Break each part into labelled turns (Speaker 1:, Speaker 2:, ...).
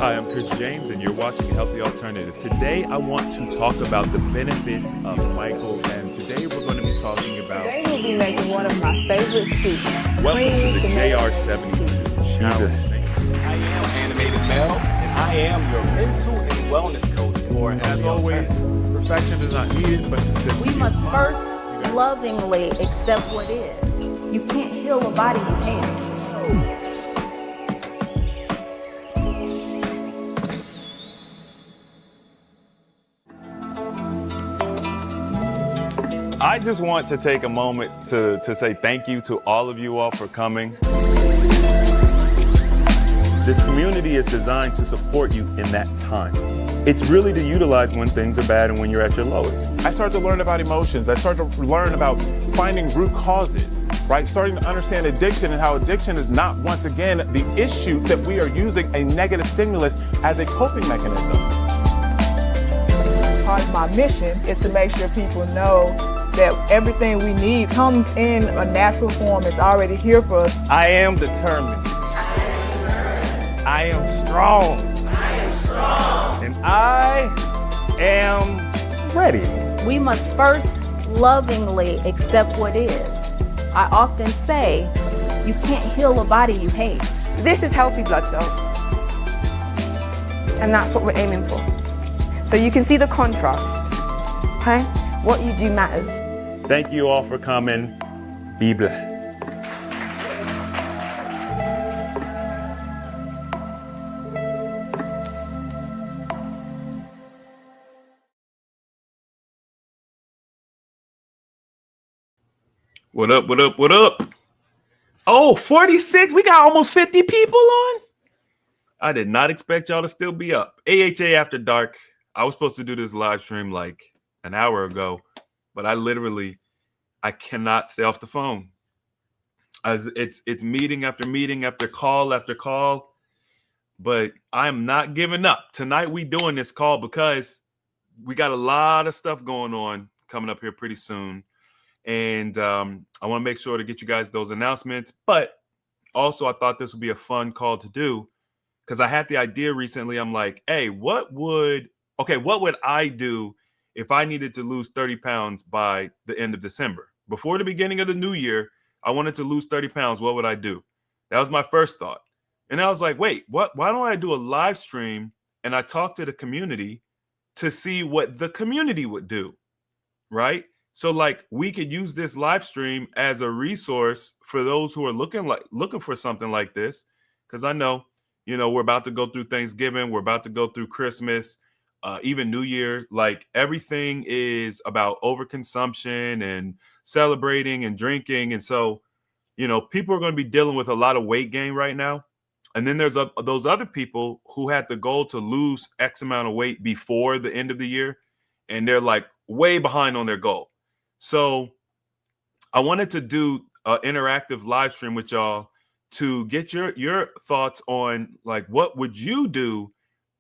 Speaker 1: Hi, I'm Chris James, and you're watching Healthy Alternative. Today, I want to talk about the benefits of Michael, and today we're going to be talking about...
Speaker 2: Today we'll be making one of my favorite soups.
Speaker 1: Welcome to the JR72 Challenge.
Speaker 3: I am Animated Mel, and I am your mental and wellness coach for
Speaker 1: As always, perfection is not needed, but consistency.
Speaker 4: We must first lovingly accept what is. You can't heal a body you hate.
Speaker 1: I just want to take a moment to say thank you to all of you all for coming. This community is designed to support you in that time. It's really to utilize when things are bad and when you're at your lowest.
Speaker 5: I started to learn about emotions. I started to learn about finding root causes, right? Starting to understand addiction and how addiction is not, once again, the issue that we are using a negative stimulus as a coping mechanism.
Speaker 2: Part of my mission is to make sure people know that everything we need comes in a natural form. It's already here for us.
Speaker 5: I am determined. I am strong. And I am ready.
Speaker 4: We must first lovingly accept what is. I often say, you can't heal a body you hate.
Speaker 6: This is healthy blood cells. And that's what we're aiming for. So you can see the contrast. Okay? What you do matters.
Speaker 1: Thank you all for coming. Be blessed.
Speaker 5: What up, what up, what up? Oh, 46. We got almost 50 people on.
Speaker 1: I did not expect y'all to still be up. AHA After Dark. I was supposed to do this live stream like an hour ago, but I cannot stay off the phone. As it's meeting after meeting after call, but I'm not giving up. Tonight we doing this call because we got a lot of stuff going on coming up here pretty soon. And I want to make sure to get you guys those announcements. But also, I thought this would be a fun call to do because I had the idea recently. I'm like, hey, what would I do if I needed to lose 30 pounds by the end of December? Before the beginning of the new year, I wanted to lose 30 pounds. What would I do? That was my first thought. And I was like, wait, why don't I do a live stream and I talk to the community to see what the community would do, right? So like we could use this live stream as a resource for those who are looking for something like this. Because I know, we're about to go through Thanksgiving. We're about to go through Christmas, even New Year. Like everything is about overconsumption and celebrating and drinking. And so, people are going to be dealing with a lot of weight gain right now. And then there's those other people who had the goal to lose X amount of weight before the end of the year. And they're like way behind on their goal. So I wanted to do an interactive live stream with y'all to get your thoughts on like what would you do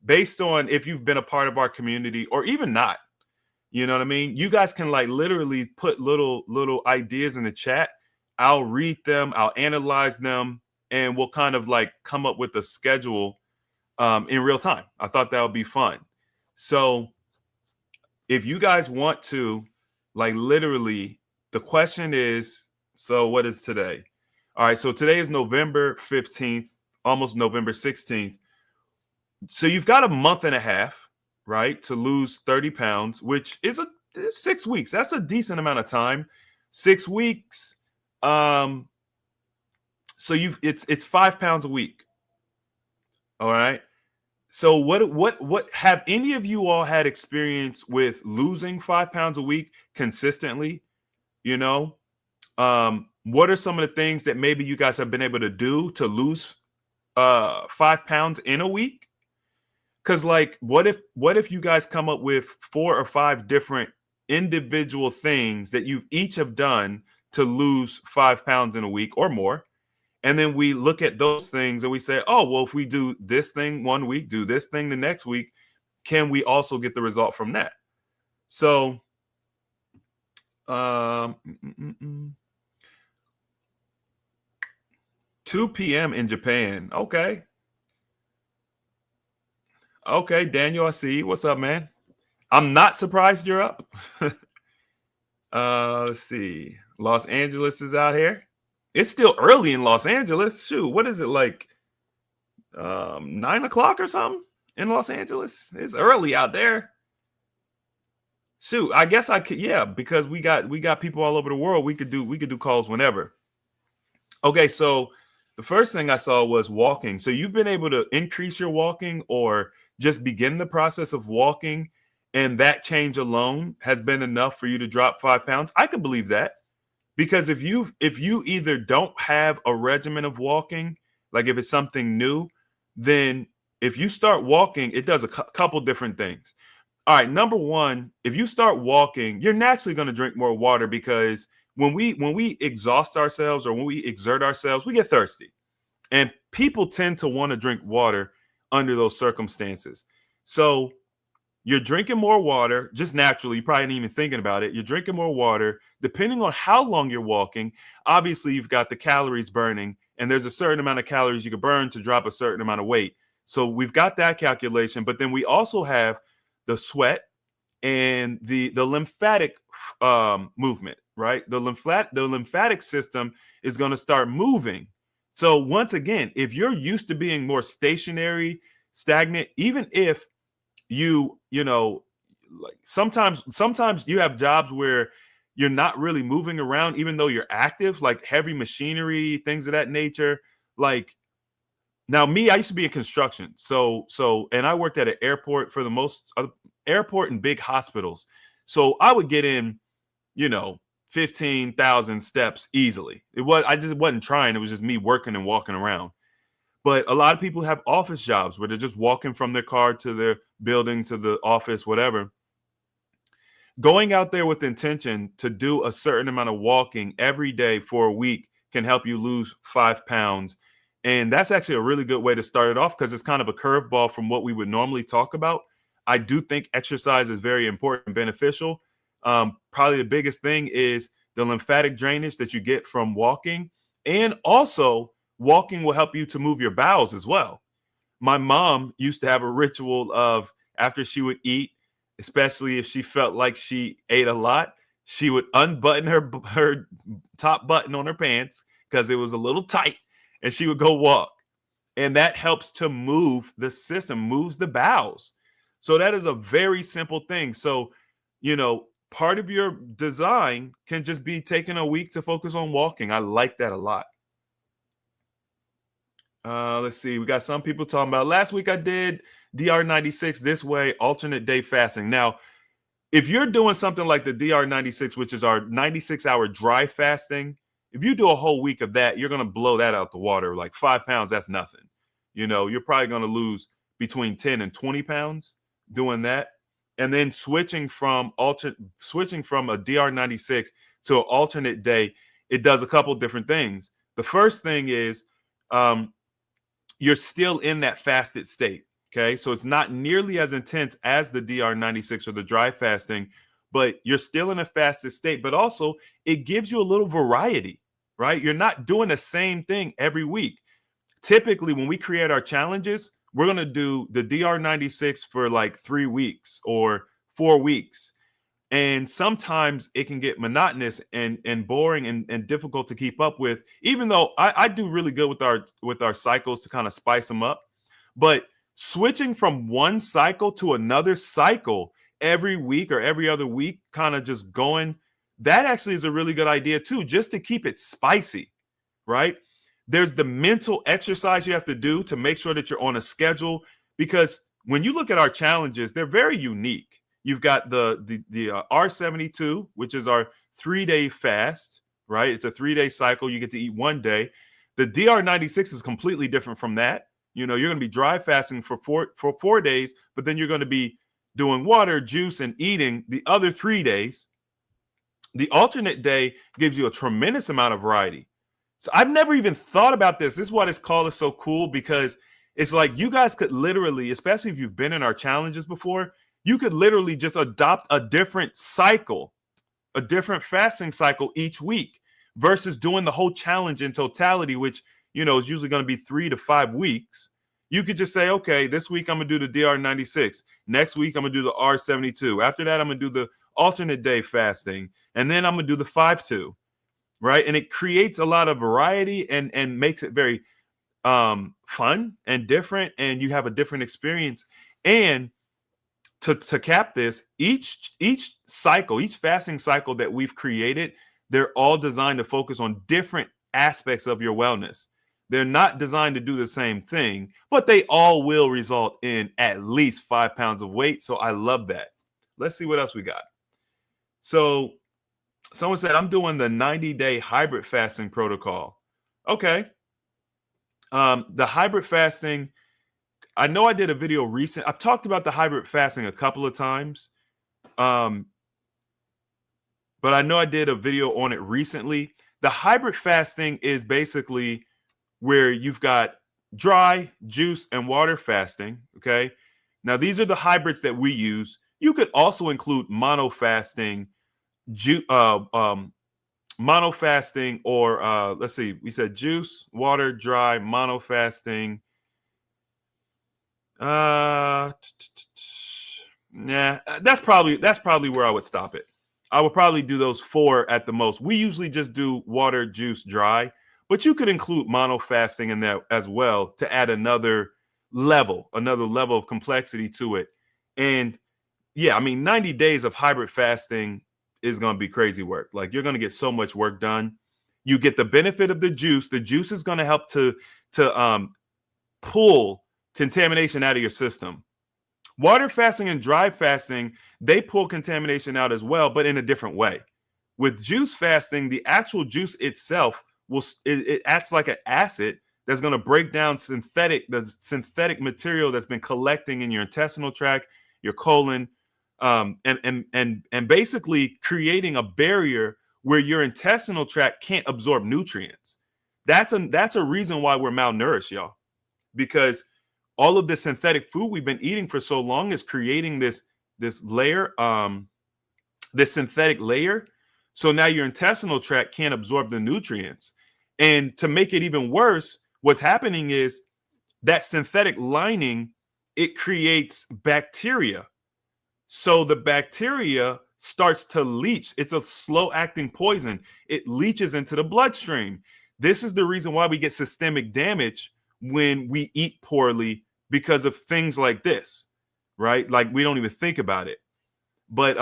Speaker 1: based on if you've been a part of our community or even not. You know what I mean? You guys can like literally put little ideas in the chat. I'll read them, I'll analyze them, and we'll kind of like come up with a schedule in real time. I thought that would be fun. So if you guys want to, like literally, the question is, so what is today? All right, so today is November 15th, almost November 16th. So you've got a month and a half, right, to lose 30 pounds, which is 6 weeks. That's a decent amount of time. 6 weeks. So it's 5 pounds a week. All right. So what have any of you all had experience with losing 5 pounds a week consistently? What are some of the things that maybe you guys have been able to do to lose 5 pounds in a week? Because like, what if you guys come up with 4 or 5 different individual things that you each have done to lose 5 pounds in a week or more? And then we look at those things and we say, oh, well, if we do this thing one week, do this thing the next week, can we also get the result from that? So 2 p.m. in Japan. Okay. Okay, Daniel, I see you. What's up, man? I'm not surprised you're up. Let's see. Los Angeles is out here. It's still early in Los Angeles. Shoot, what is it like? 9 o'clock or something in Los Angeles? It's early out there. Shoot, I guess I could, yeah, because we got people all over the world. We could do calls whenever. Okay, so the first thing I saw was walking. So you've been able to increase your walking or just begin the process of walking, and that change alone has been enough for you to drop 5 pounds. I could believe that. Because if you either don't have a regimen of walking, like if it's something new, then if you start walking, it does a couple different things. All right, number one, if you start walking, you're naturally going to drink more water because when we exhaust ourselves or when we exert ourselves, we get thirsty. And people tend to want to drink water under those circumstances. So you're drinking more water just naturally. You probably ain't even thinking about it. You're drinking more water. Depending on how long you're walking, obviously you've got the calories burning, and there's a certain amount of calories you can burn to drop a certain amount of weight. So we've got that calculation, but then we also have the sweat and the lymphatic movement, right? The lymphatic system is going to start moving. So once again, if you're used to being more stationary, stagnant, even if you know, like sometimes you have jobs where you're not really moving around, even though you're active, like heavy machinery, things of that nature. Like now, me, I used to be in construction, so and I worked at an airport for the most airport and big hospitals. So I would get in, 15,000 steps easily. I just wasn't trying. It was just me working and walking around. But a lot of people have office jobs where they're just walking from their car to their building to the office, whatever. Going out there with intention to do a certain amount of walking every day for a week can help you lose 5 pounds. And that's actually a really good way to start it off because it's kind of a curveball from what we would normally talk about. I do think exercise is very important and beneficial. Probably the biggest thing is the lymphatic drainage that you get from walking. And also, walking will help you to move your bowels as well. My mom used to have a ritual of after she would eat, especially if she felt like she ate a lot, she would unbutton her top button on her pants because it was a little tight, and she would go walk. And that helps to move the system, moves the bowels. So that is a very simple thing. So, part of your design can just be taking a week to focus on walking. I like that a lot. Let's see. We got some people talking about last week I did DR96 this way, alternate day fasting. Now, if you're doing something like the DR96, which is our 96-hour dry fasting, if you do a whole week of that, you're going to blow that out the water. Like 5 pounds, that's nothing. You're probably going to lose between 10 and 20 pounds doing that. And then switching from a DR96 to an alternate day, it does a couple different things. The first thing is you're still in that fasted state. Okay, so it's not nearly as intense as the DR96 or the dry fasting, but you're still in a fasted state. But also, it gives you a little variety, right? You're not doing the same thing every week. Typically, when we create our challenges, we're going to do the DR96 for like 3 weeks or 4 weeks. And sometimes it can get monotonous and boring and difficult to keep up with, even though I do really good with our cycles to kind of spice them up. But switching from one cycle to another cycle every week or every other week, kind of just going, that actually is a really good idea too, just to keep it spicy, right? There's the mental exercise you have to do to make sure that you're on a schedule, because when you look at our challenges, they're very unique. You've got the R72, which is our 3-day fast, right? It's a 3-day cycle. You get to eat 1 day. The DR96 is completely different from that. You're going to be dry fasting for 4 days, but then you're going to be doing water, juice, and eating the other 3 days. The alternate day gives you a tremendous amount of variety. So I've never even thought about this. This is why this call is so cool, because it's like you guys could literally, especially if you've been in our challenges before, you could literally just adopt a different cycle, a different fasting cycle each week versus doing the whole challenge in totality, which, is usually going to be 3 to 5 weeks. You could just say, okay, this week I'm gonna do the DR96. Next week I'm gonna do the R72. After that, I'm gonna do the alternate day fasting, and then I'm gonna do the 5-2, right? And it creates a lot of variety and makes it very fun and different, and you have a different experience. And to cap this, each cycle, each fasting cycle that we've created, they're all designed to focus on different aspects of your wellness. They're not designed to do the same thing, but they all will result in at least 5 pounds of weight. So I love that. Let's see what else we got. So someone said, I'm doing the 90-day hybrid fasting protocol. Okay. The hybrid fasting, I know I did a video recent. I've talked about the hybrid fasting a couple of times. But I know I did a video on it recently. The hybrid fasting is basically where you've got dry, juice, and water fasting. Okay. Now, these are the hybrids that we use. You could also include mono fasting, mono fasting, or let's see, we said juice, water, dry, mono fasting. Nah, that's probably where I would stop it. I would probably do those 4 at the most. We usually just do water, juice, dry, but you could include mono fasting in that as well to add another level of complexity to it. And yeah, I mean, 90 days of hybrid fasting is going to be crazy work. Like, you're going to get so much work done. You get the benefit of the juice. The juice is going to help to pull contamination out of your system. Water fasting and dry fasting, they pull contamination out as well, but in a different way. With juice fasting, the actual juice itself it acts like an acid that's going to break down the synthetic material that's been collecting in your intestinal tract, your colon, and basically creating a barrier where your intestinal tract can't absorb nutrients. That's a reason why we're malnourished, y'all, because all of the synthetic food we've been eating for so long is creating this layer, this synthetic layer. So now your intestinal tract can't absorb the nutrients. And to make it even worse, what's happening is that synthetic lining, it creates bacteria. So the bacteria starts to leach. It's a slow acting poison. It leaches into the bloodstream. This is the reason why we get systemic damage when we eat poorly, because of things like this, right? Like, we don't even think about it. But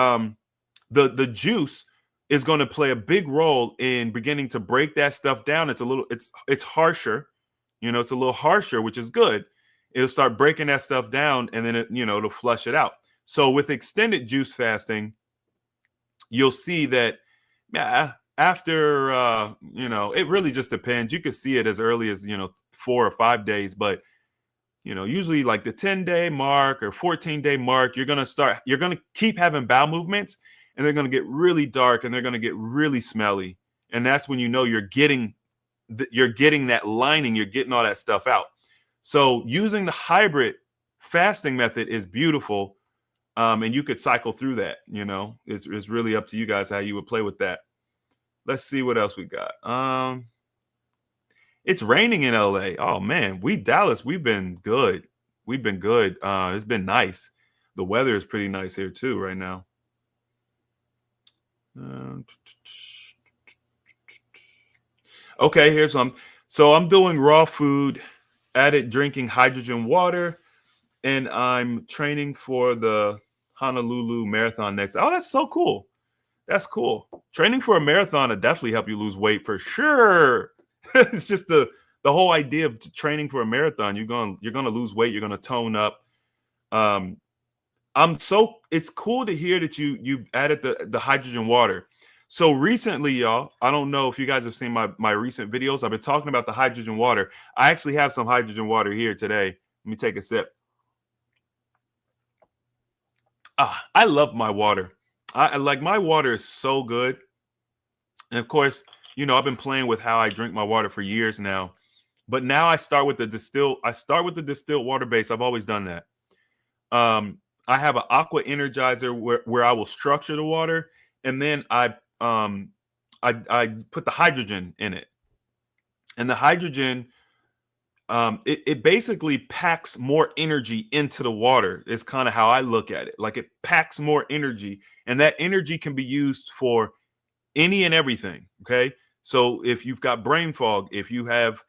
Speaker 1: the juice is going to play a big role in beginning to break that stuff down. It's harsher, it's a little harsher, which is good. It'll start breaking that stuff down, and then it'll flush it out. So with extended juice fasting, you'll see that, after it really just depends. You could see it as early as 4 or 5 days, but usually like the 10-day mark or 14-day mark, you're going to keep having bowel movements, and they're going to get really dark, and they're going to get really smelly. And that's when you're getting that lining, you're getting all that stuff out. So using the hybrid fasting method is beautiful. And you could cycle through that, it's really up to you guys how you would play with that. Let's see what else we got. It's raining in LA. Oh man, Dallas, we've been good. It's been nice. The weather is pretty nice here too right now. Okay, here's some. So I'm doing raw food, added drinking hydrogen water, and I'm training for the Honolulu Marathon next. Oh, that's so cool. That's cool. Training for a marathon will definitely help you lose weight for sure. It's just the whole idea of training for a marathon. You're gonna lose weight. You're gonna tone up. It's cool to hear that you added the hydrogen water. So recently, y'all, I don't know if you guys have seen my recent videos. I've been talking about the hydrogen water. I actually have some hydrogen water here today. Let me take a sip. I love my water. I like my water is so good. And of course, I've been playing with how I drink my water for years now. But now I start with the distilled water base. I've always done that. I have an Aqua Energizer where I will structure the water, and then I put the hydrogen in it. And the hydrogen it basically packs more energy into the water. Is kind of how I look at it. Like it packs more energy, and that energy can be used for any and everything. Okay, so if you've got brain fog, if you have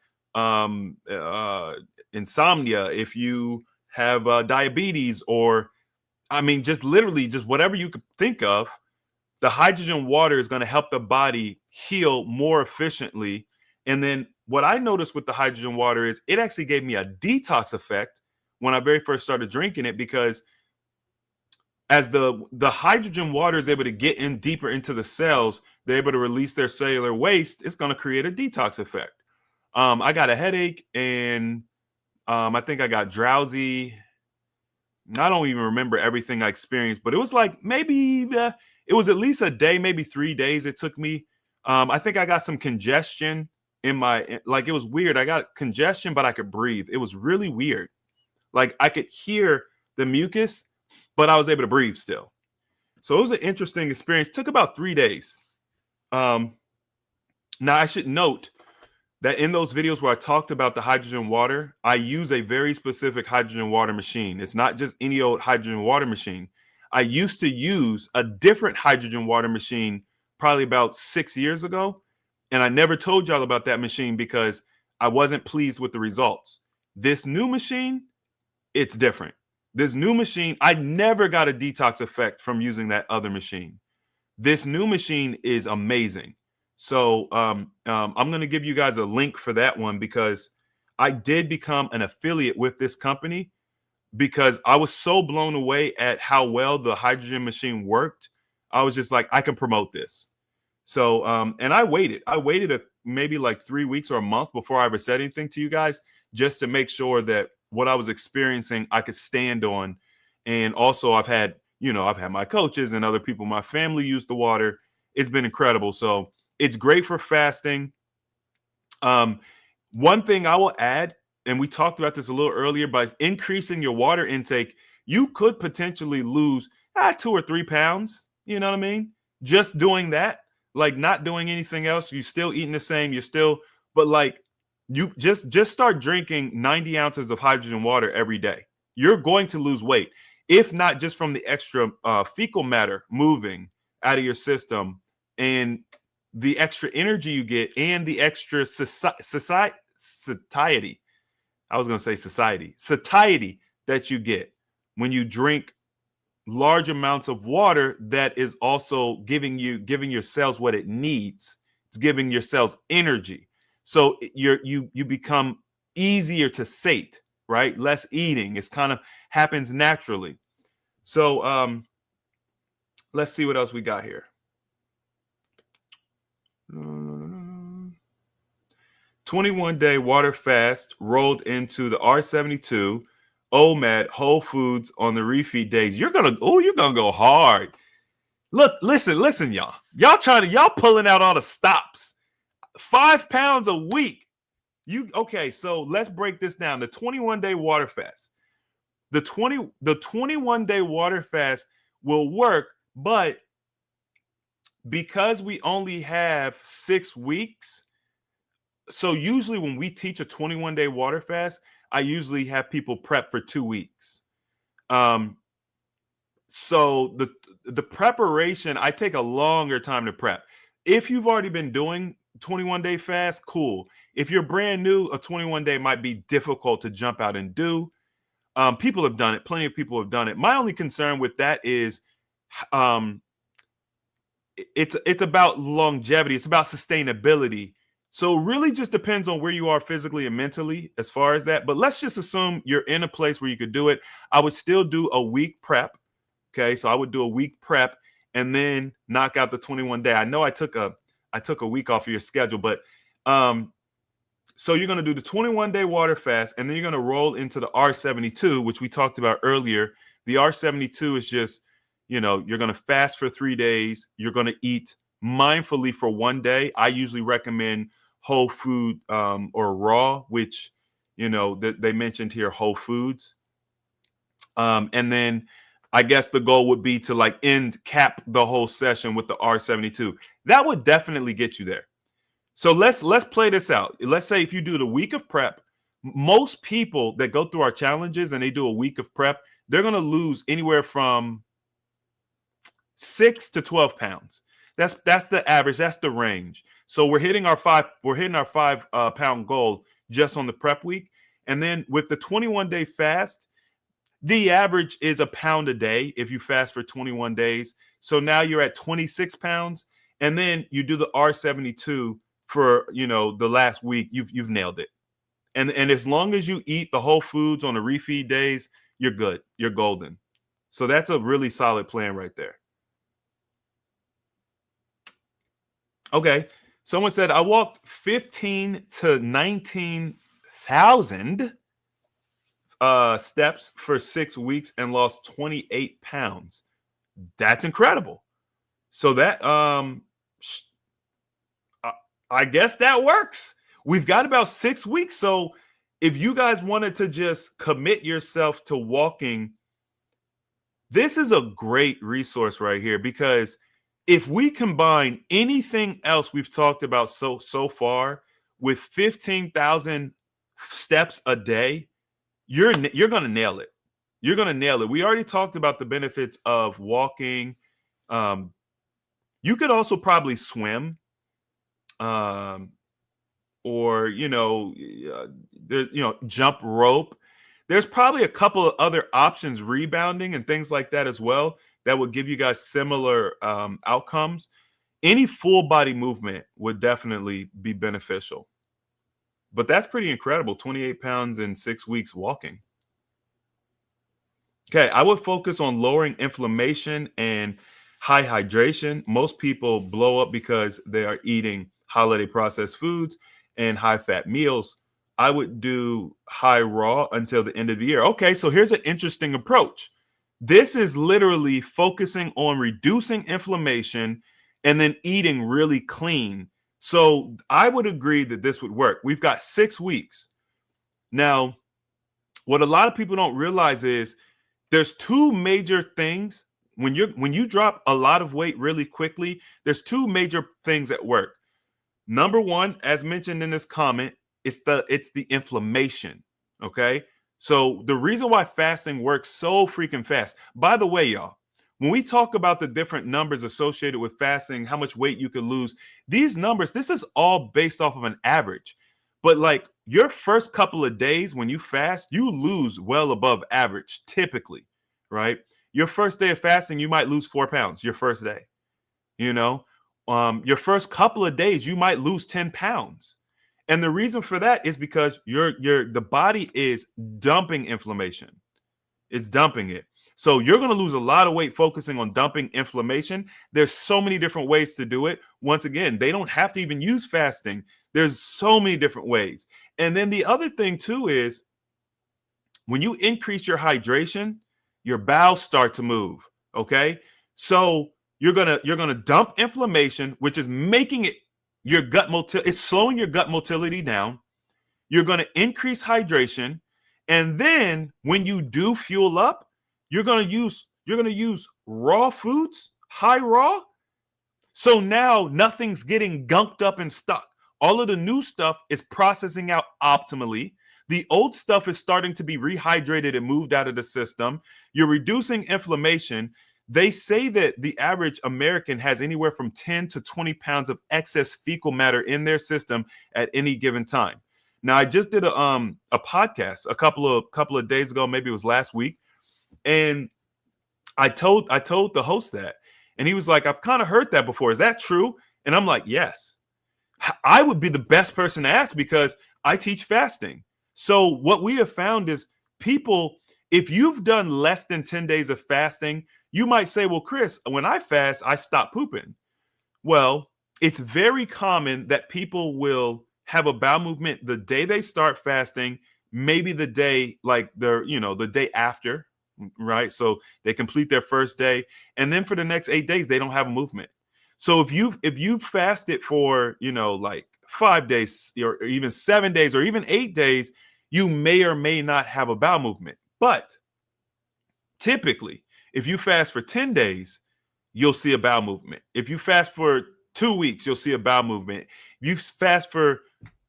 Speaker 1: insomnia, if you have diabetes, or I mean, just literally just whatever you could think of, the hydrogen water is going to help the body heal more efficiently. And then what I noticed with the hydrogen water is it actually gave me a detox effect when I very first started drinking it, because as the hydrogen water is able to get in deeper into the cells, they're able to release their cellular waste. It's going to create a detox effect. I got a headache, and I think I got drowsy. I don't even remember everything I experienced, but it was like maybe it was at least a day, maybe 3 days it took me. I think I got some congestion in my, like it was weird. I got congestion, but I could breathe. It was really weird. Like I could hear the mucus, but I was able to breathe still. So it was an interesting experience. Took about 3 days. Now I should note that in those videos where I talked about the hydrogen water, I use a very specific hydrogen water machine. It's not just any old hydrogen water machine. I used to use a different hydrogen water machine probably about 6 years ago. And I never told y'all about that machine because I wasn't pleased with the results. This new machine, it's different. This new machine, I never got a detox effect from using that other machine. This new machine is amazing. So I'm going to give you guys a link for that one, because I did become an affiliate with this company because I was so blown away at how well the hydrogen machine worked. I was just like, I can promote this. So and I waited maybe like 3 weeks or a month before I ever said anything to you guys, just to make sure that what I was experiencing I could stand on. And also I've had my coaches and other people in my family use the water. It's been incredible. So it's great for fasting. One thing I will add, and we talked about this a little earlier, by increasing your water intake, you could potentially lose 2 or 3 pounds. You know what I mean? Just doing that, like not doing anything else. You still eating the same. But like you just start drinking 90 ounces of hydrogen water every day. You're going to lose weight, if not just from the extra fecal matter moving out of your system, and the extra energy you get, and the extra satiety that you get when you drink large amounts of water, that is also giving your cells what it needs. It's giving your cells energy. So you become easier to sate, right? Less eating. It's kind of happens naturally. So let's see what else we got here. 21-day water fast rolled into the R72, OMAD, Whole Foods on the refeed days. You're gonna go hard. Look, listen, y'all. Y'all pulling out all the stops. 5 pounds a week. Okay, so let's break this down. The 21-day water fast. The 21-day water fast will work, but because we only have 6 weeks, so usually when we teach a 21-day water fast, I usually have people prep for 2 weeks. So the preparation, I take a longer time to prep. If you've already been doing 21-day fast, cool. If you're brand new, a 21-day might be difficult to jump out and do. People have done it. Plenty of people have done it. My only concern with that is it's about longevity. It's about sustainability. So it really just depends on where you are physically and mentally as far as that. But let's just assume you're in a place where you could do it. I would still do a week prep. Okay, so I would do a week prep and then knock out the 21-day. I know I took a week off of your schedule, but so you're going to do the 21-day water fast, and then you're going to roll into the R72, which we talked about earlier. The R72 is just, you're going to fast for 3 days. You're going to eat mindfully for 1 day. I usually recommend whole food or raw, which, they mentioned here, whole foods. And then I guess the goal would be to cap the whole session with the R72. That would definitely get you there. So let's play this out. Let's say if you do the week of prep, Most people that go through our challenges and they do a week of prep, they're going to lose anywhere from 6 to 12 pounds. That's the average. That's the range. So we're hitting our 5 pound goal just on the prep week. And then with the 21-day fast, the average is a pound a day if you fast for 21 days. So now you're at 26 pounds. And then you do the R72 for, the last week. You've nailed it. And as long as you eat the whole foods on the refeed days, you're good. You're golden. So that's a really solid plan right there. Okay. Someone said, I walked 15 to 19,000 steps for 6 weeks and lost 28 pounds. That's incredible. So that, I guess that works. We've got about 6 weeks. So if you guys wanted to just commit yourself to walking, this is a great resource right here, because if we combine anything else we've talked about so far with 15,000 steps a day, you're going to nail it. You're going to nail it. We already talked about the benefits of walking. You could also probably swim. Or jump rope. There's probably a couple of other options, rebounding and things like that as well, that would give you guys similar outcomes. Any full body movement would definitely be beneficial. But that's pretty incredible. 28 pounds in 6 weeks walking. Okay, I would focus on lowering inflammation and high hydration. Most people blow up because they are eating holiday processed foods and high fat meals. I would do high raw until the end of the year. Okay, so here's an interesting approach. This is literally focusing on reducing inflammation and then eating really clean. So I would agree that this would work. We've got 6 weeks. Now, what a lot of people don't realize is there's two major things. When you drop a lot of weight really quickly, there's two major things at work. Number one, as mentioned in this comment, it's the inflammation. Okay. So the reason why fasting works so freaking fast, by the way, y'all, when we talk about the different numbers associated with fasting, how much weight you could lose, these numbers, this is all based off of an average. But like your first couple of days when you fast, you lose well above average typically, right? Your first day of fasting, you might lose 4 pounds your first day. Your first couple of days, you might lose 10 pounds. And the reason for that is because the body is dumping inflammation. It's dumping it. So you're going to lose a lot of weight focusing on dumping inflammation. There's so many different ways to do it. Once again, they don't have to even use fasting. There's so many different ways. And then the other thing too is when you increase your hydration, your bowels start to move. Okay. So you're gonna dump inflammation, which is making it it's slowing your gut motility down. You're gonna increase hydration, and then when you do fuel up, you're gonna use raw foods, high raw. So now nothing's getting gunked up and stuck. All of the new stuff is processing out optimally. The old stuff is starting to be rehydrated and moved out of the system. You're reducing inflammation. They say that the average American has anywhere from 10 to 20 pounds of excess fecal matter in their system at any given time. Now, I just did a podcast a couple of days ago, maybe it was last week, and I told the host that, and he was like, "I've kind of heard that before. Is that true?" And I'm like, "Yes." I would be the best person to ask because I teach fasting. So what we have found is people, if you've done less than 10 days of fasting, you might say, well, Chris, when I fast, I stop pooping. Well, it's very common that people will have a bowel movement the day they start fasting, maybe the day the day after, right? So they complete their first day, and then for the next 8 days, they don't have a movement. So if you've fasted for, 5 days or even 7 days or even 8 days, you may or may not have a bowel movement. But typically, if you fast for 10 days, you'll see a bowel movement. If you fast for 2 weeks, you'll see a bowel movement. If you fast for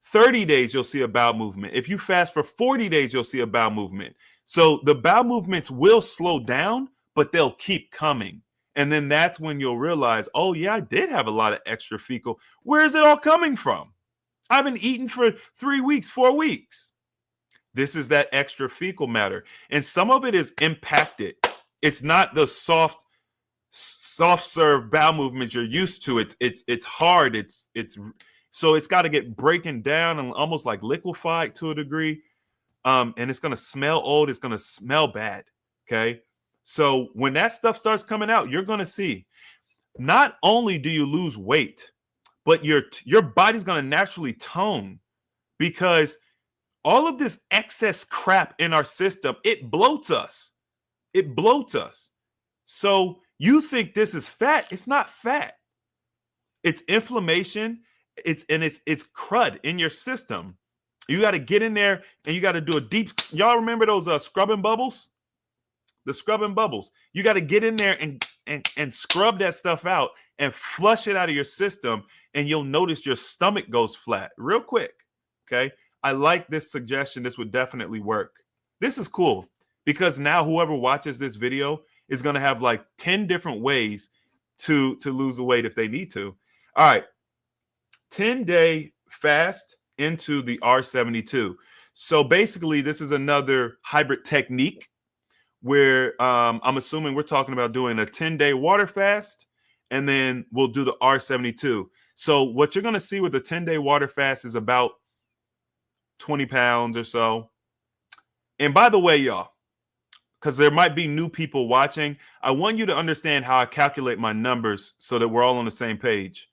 Speaker 1: 30 days, you'll see a bowel movement. If you fast for 40 days, you'll see a bowel movement. So the bowel movements will slow down, but they'll keep coming. And then that's when you'll realize, oh, yeah, I did have a lot of extra fecal. Where is it all coming from? I've been eating for 3 weeks, 4 weeks. This is that extra fecal matter. And some of it is impacted. It's not the soft serve bowel movements you're used to. It's hard. So it's got to get breaking down and almost like liquefied to a degree. And it's going to smell old. It's going to smell bad. Okay. So when that stuff starts coming out, you're going to see not only do you lose weight, but your body's going to naturally tone, because all of this excess crap in our system, it bloats us. It bloats us. So you think this is fat. It's not fat. It's inflammation. It's crud in your system. You got to get in there and you got to do a deep. Y'all remember those scrubbing bubbles? The scrubbing bubbles. You got to get in there and scrub that stuff out and flush it out of your system, and you'll notice your stomach goes flat real quick. Okay. I like this suggestion. This would definitely work. This is cool because now whoever watches this video is going to have like 10 different ways to lose the weight if they need to. All right. 10-day fast into the R72. So basically, this is another hybrid technique where I'm assuming we're talking about doing a 10-day water fast, and then we'll do the R72. So what you're going to see with the 10-day water fast is about 20 pounds or so. And by the way, y'all, because there might be new people watching, I want you to understand how I calculate my numbers so that we're all on the same page.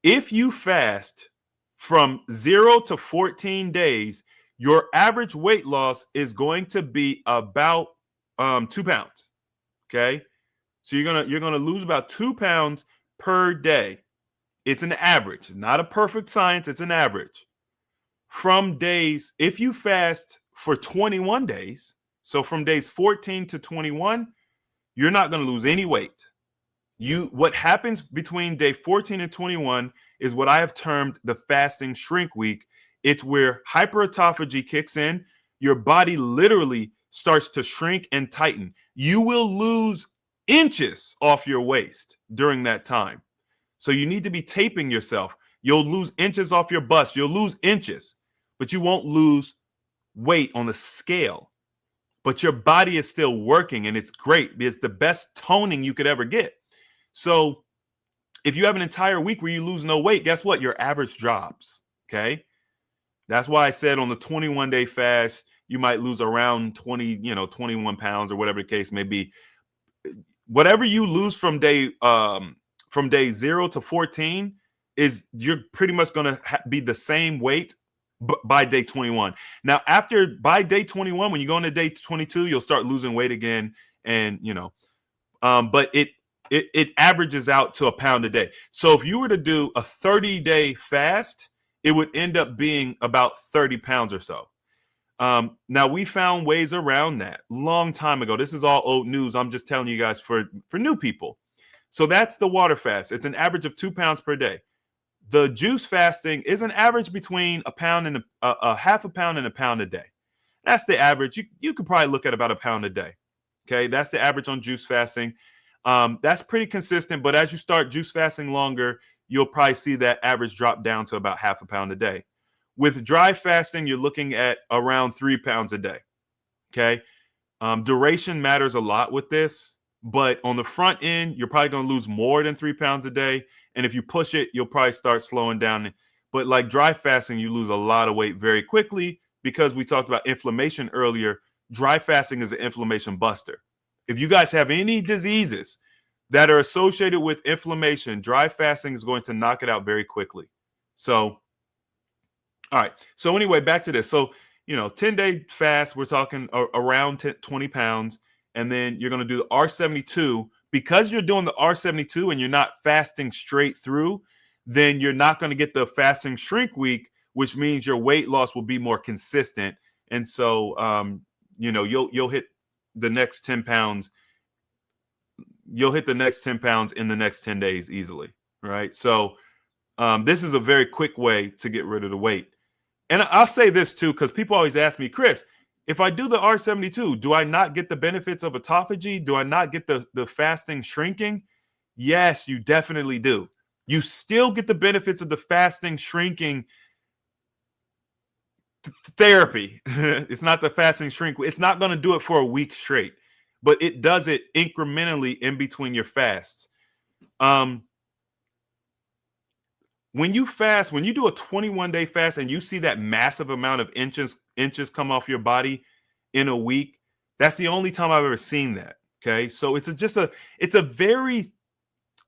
Speaker 1: If you fast from 0 to 14 days, your average weight loss is going to be about 2 pounds. Okay. So you're gonna lose about 2 pounds per day. It's an average. It's not a perfect science. It's an average. From days, if you fast for 21 days, so from days 14 to 21, you're not going to lose any weight. What happens between day 14 and 21 is what I have termed the fasting shrink week. It's where hyperautophagy kicks in. Your body literally starts to shrink and tighten. You will lose inches off your waist during that time. So you need to be taping yourself. You'll lose inches off your bust. You'll lose inches, but you won't lose weight on the scale. But your body is still working, and it's great. It's the best toning you could ever get. So if you have an entire week where you lose no weight, guess what? Your average drops. Okay. That's why I said on the 21-day fast, you might lose around 21 pounds or whatever the case may be. Whatever you lose from day 0 to 14 is you're pretty much going to be the same weight by day 21. Now, by day 21, when you go into day 22, you'll start losing weight again. And, but it averages out to a pound a day. So if you were to do a 30-day fast, it would end up being about 30 pounds or so. Now, we found ways around that long time ago. This is all old news. I'm just telling you guys for new people. So that's the water fast. It's an average of 2 pounds per day. The juice fasting is an average between a pound and a half a pound and a pound a day. That's the average. You could probably look at about a pound a day. Okay, that's the average on juice fasting. That's pretty consistent, but as you start juice fasting longer, you'll probably see that average drop down to about half a pound a day. With dry fasting, you're looking at around 3 pounds a day. Okay, duration matters a lot with this, but on the front end, you're probably going to lose more than 3 pounds a day. And if you push it, you'll probably start slowing down. But like dry fasting, you lose a lot of weight very quickly because we talked about inflammation earlier. Dry fasting is an inflammation buster. If you guys have any diseases that are associated with inflammation, dry fasting is going to knock it out very quickly. So, all right. So anyway, back to this. So, 10-day fast, we're talking around 20 pounds. And then you're going to do the R72. Because you're doing the R72 and you're not fasting straight through, then you're not going to get the fasting shrink week, which means your weight loss will be more consistent. And so, you'll hit the next 10 pounds. You'll hit the next 10 pounds in the next 10 days easily. Right. So This is a very quick way to get rid of the weight. And I'll say this too, because people always ask me, Chris, if I do the R72, do I not get the benefits of autophagy? Do I not get the fasting shrinking? Yes, you definitely do. You still get the benefits of the fasting shrinking therapy. It's not the fasting shrink. It's not going to do it for a week straight, but it does it incrementally in between your fasts. When you fast, when you do a 21-day fast and you see that massive amount of inches come off your body in a week, that's the only time I've ever seen that. Okay, so it's a very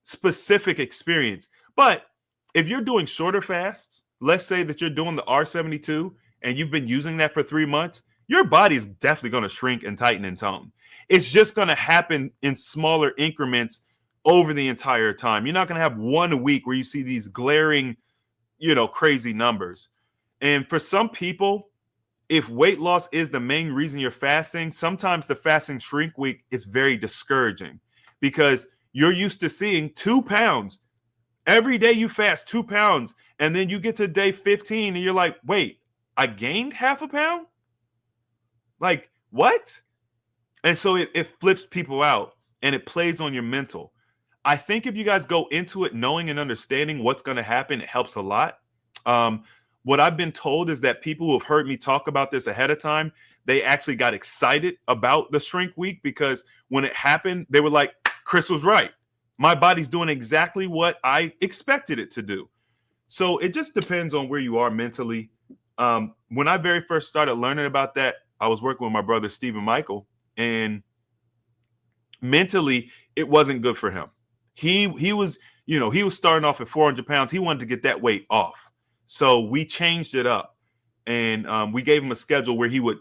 Speaker 1: specific experience. But if you're doing shorter fasts, let's say that you're doing the R72 and you've been using that for 3 months, your body is definitely going to shrink and tighten and tone. It's just going to happen in smaller increments over the entire time. You're not going to have 1 week where you see these glaring, crazy numbers. And for some people, if weight loss is the main reason you're fasting, sometimes the fasting shrink week is very discouraging because you're used to seeing 2 pounds. Every day you fast 2 pounds, and then you get to day 15 and you're like, wait, I gained half a pound? Like, what? And so it flips people out and it plays on your mental. I think if you guys go into it knowing and understanding what's going to happen, it helps a lot. What I've been told is that people who have heard me talk about this ahead of time, they actually got excited about the shrink week because when it happened, they were like, Chris was right. My body's doing exactly what I expected it to do. So it just depends on where you are mentally. When I very first started learning about that, I was working with my brother, Stephen Michael, and mentally, it wasn't good for him. He was starting off at 400 pounds. He wanted to get that weight off. So we changed it up and we gave him a schedule where he would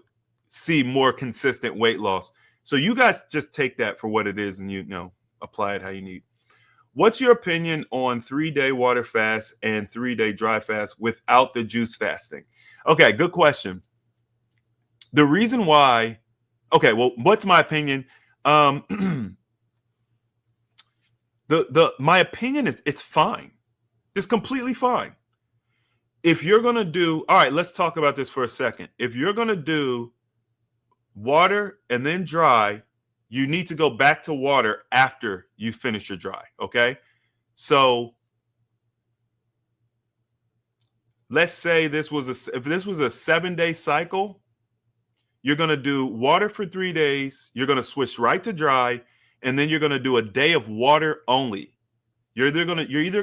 Speaker 1: see more consistent weight loss. So you guys just take that for what it is and, apply it how you need. What's your opinion on 3-day water fast and 3-day dry fast without the juice fasting? Okay, good question. The reason why, what's my opinion? My opinion is it's fine. It's completely fine. If you're going to do, all right, let's talk about this for a second. If you're going to do water and then dry, you need to go back to water after you finish your dry, okay? So let's say if this was a 7-day cycle, you're going to do water for 3 days, you're going to switch right to dry, and then you're going to do a day of water only. You're either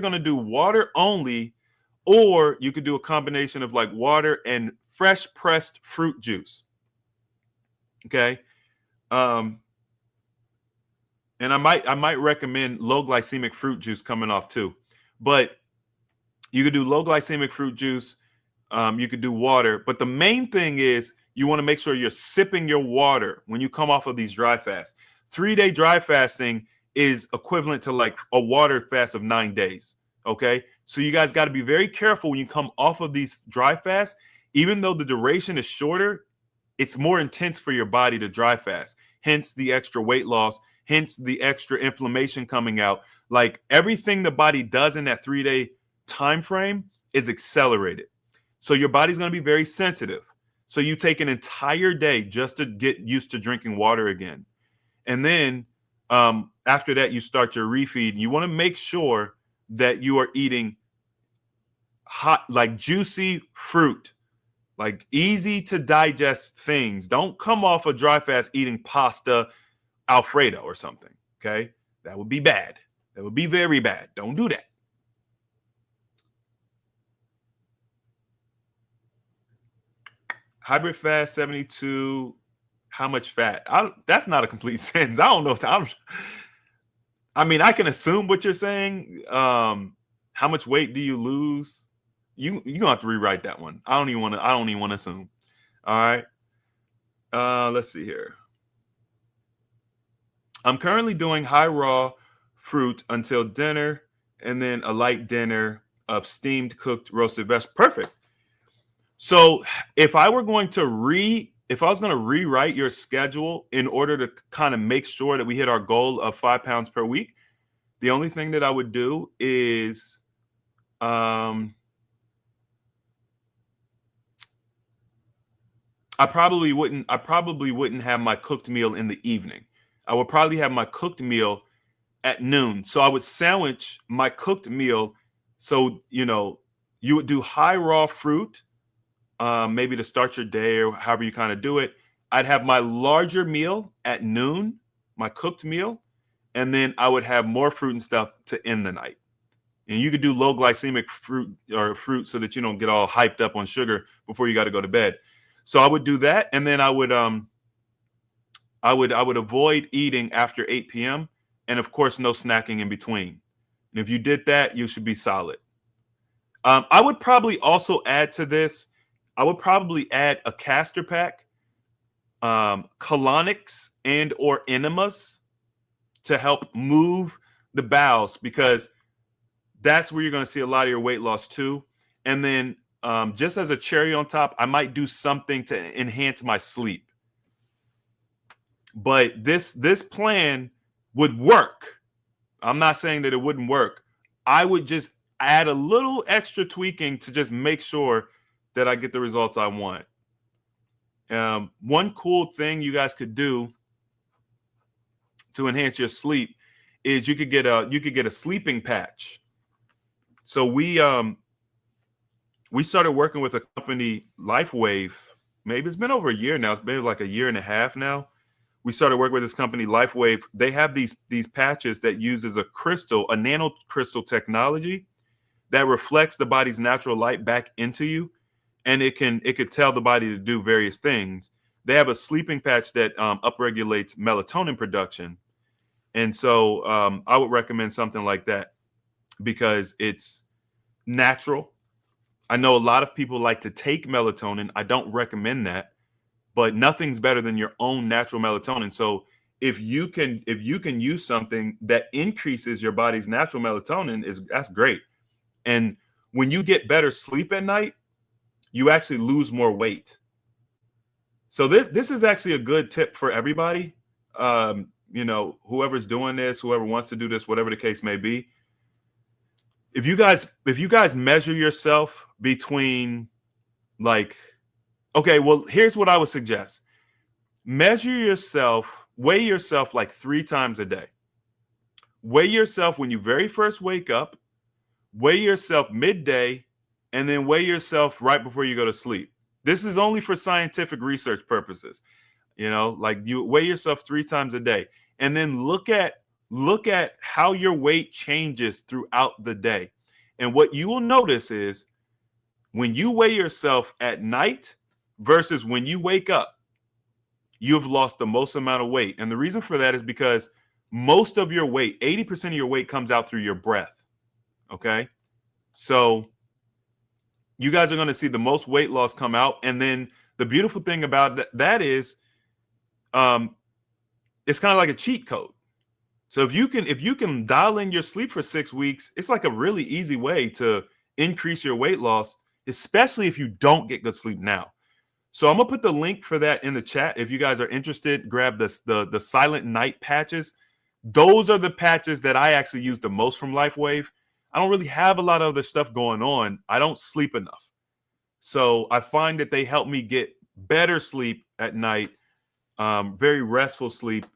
Speaker 1: going to do water only, or you could do a combination of like water and fresh pressed fruit juice. Okay. And I might recommend low glycemic fruit juice coming off too. But you could do low glycemic fruit juice. You could do water. But the main thing is you want to make sure you're sipping your water when you come off of these dry fasts. 3-day dry fasting is equivalent to like a water fast of 9 days. Okay. So you guys got to be very careful when you come off of these dry fasts. Even though the duration is shorter, it's more intense for your body to dry fast. Hence the extra weight loss. Hence the extra inflammation coming out. Like everything the body does in that 3-day time frame is accelerated. So your body's going to be very sensitive. So you take an entire day just to get used to drinking water again. And then after that, you start your refeed. You want to make sure that you are eating hot, like juicy fruit, like easy to digest things. Don't come off a dry fast eating pasta Alfredo or something. Okay. That would be bad. That would be very bad. Don't do that. Hybrid fast 72. How much fat? That's not a complete sentence. I don't know if I mean, I can assume what you're saying. How much weight do you lose? You're gonna have to rewrite that one. I don't even want to assume. All right. Let's see here. I'm currently doing high raw fruit until dinner, and then a light dinner of steamed, cooked, roasted vegetables. Perfect. So if I was going to rewrite your schedule in order to kind of make sure that we hit our goal of 5 pounds per week, the only thing that I would do is I probably wouldn't have my cooked meal in the evening. I would probably have my cooked meal at noon. So I would sandwich my cooked meal. So, you would do high raw fruit, maybe to start your day or however you kind of do it. I'd have my larger meal at noon, my cooked meal, and then I would have more fruit and stuff to end the night. And you could do low glycemic fruit so that you don't get all hyped up on sugar before you got to go to bed. So I would do that, and then I would avoid eating after 8 p.m. and of course no snacking in between. And if you did that, you should be solid. I would probably also add to this. I would probably add a castor pack, colonics and or enemas to help move the bowels, because that's where you're going to see a lot of your weight loss too. And then just as a cherry on top, I might do something to enhance my sleep. But this plan would work. I'm not saying that it wouldn't work. I would just add a little extra tweaking to just make sure that I get the results I want. One cool thing you guys could do to enhance your sleep is you could get a sleeping patch. So we started working with a company, LifeWave. Maybe it's been over a year now. It's been like a year and a half now. We started working with this company, LifeWave. They have these patches that uses a nano crystal technology that reflects the body's natural light back into you, and it could tell the body to do various things. They have a sleeping patch that upregulates melatonin production, and so I would recommend something like that because it's natural. I know a lot of people like to take melatonin. I don't recommend that, but nothing's better than your own natural melatonin. So if you can use something that increases your body's natural melatonin, that's great. And when you get better sleep at night, you actually lose more weight. So this is actually a good tip for everybody. Whoever's doing this, whoever wants to do this, whatever the case may be. If you guys measure yourself between here's what I would suggest. Weigh yourself like 3 times a day. Weigh yourself when you very first wake up, weigh yourself midday, and then weigh yourself right before you go to sleep. This is only for scientific research purposes. You weigh yourself 3 times a day, and then look at how your weight changes throughout the day. And what you will notice is when you weigh yourself at night versus when you wake up, you've lost the most amount of weight. And the reason for that is because most of your weight, 80% of your weight, comes out through your breath. Okay? So you guys are going to see the most weight loss come out. And then the beautiful thing about that is it's kind of like a cheat code. So if you can dial in your sleep for 6 weeks, it's like a really easy way to increase your weight loss, especially if you don't get good sleep now. So I'm gonna put the link for that in the chat. If you guys are interested, grab the Silent Night patches. Those are the patches that I actually use the most from LifeWave. I don't really have a lot of other stuff going on. I don't sleep enough. So I find that they help me get better sleep at night, very restful sleep.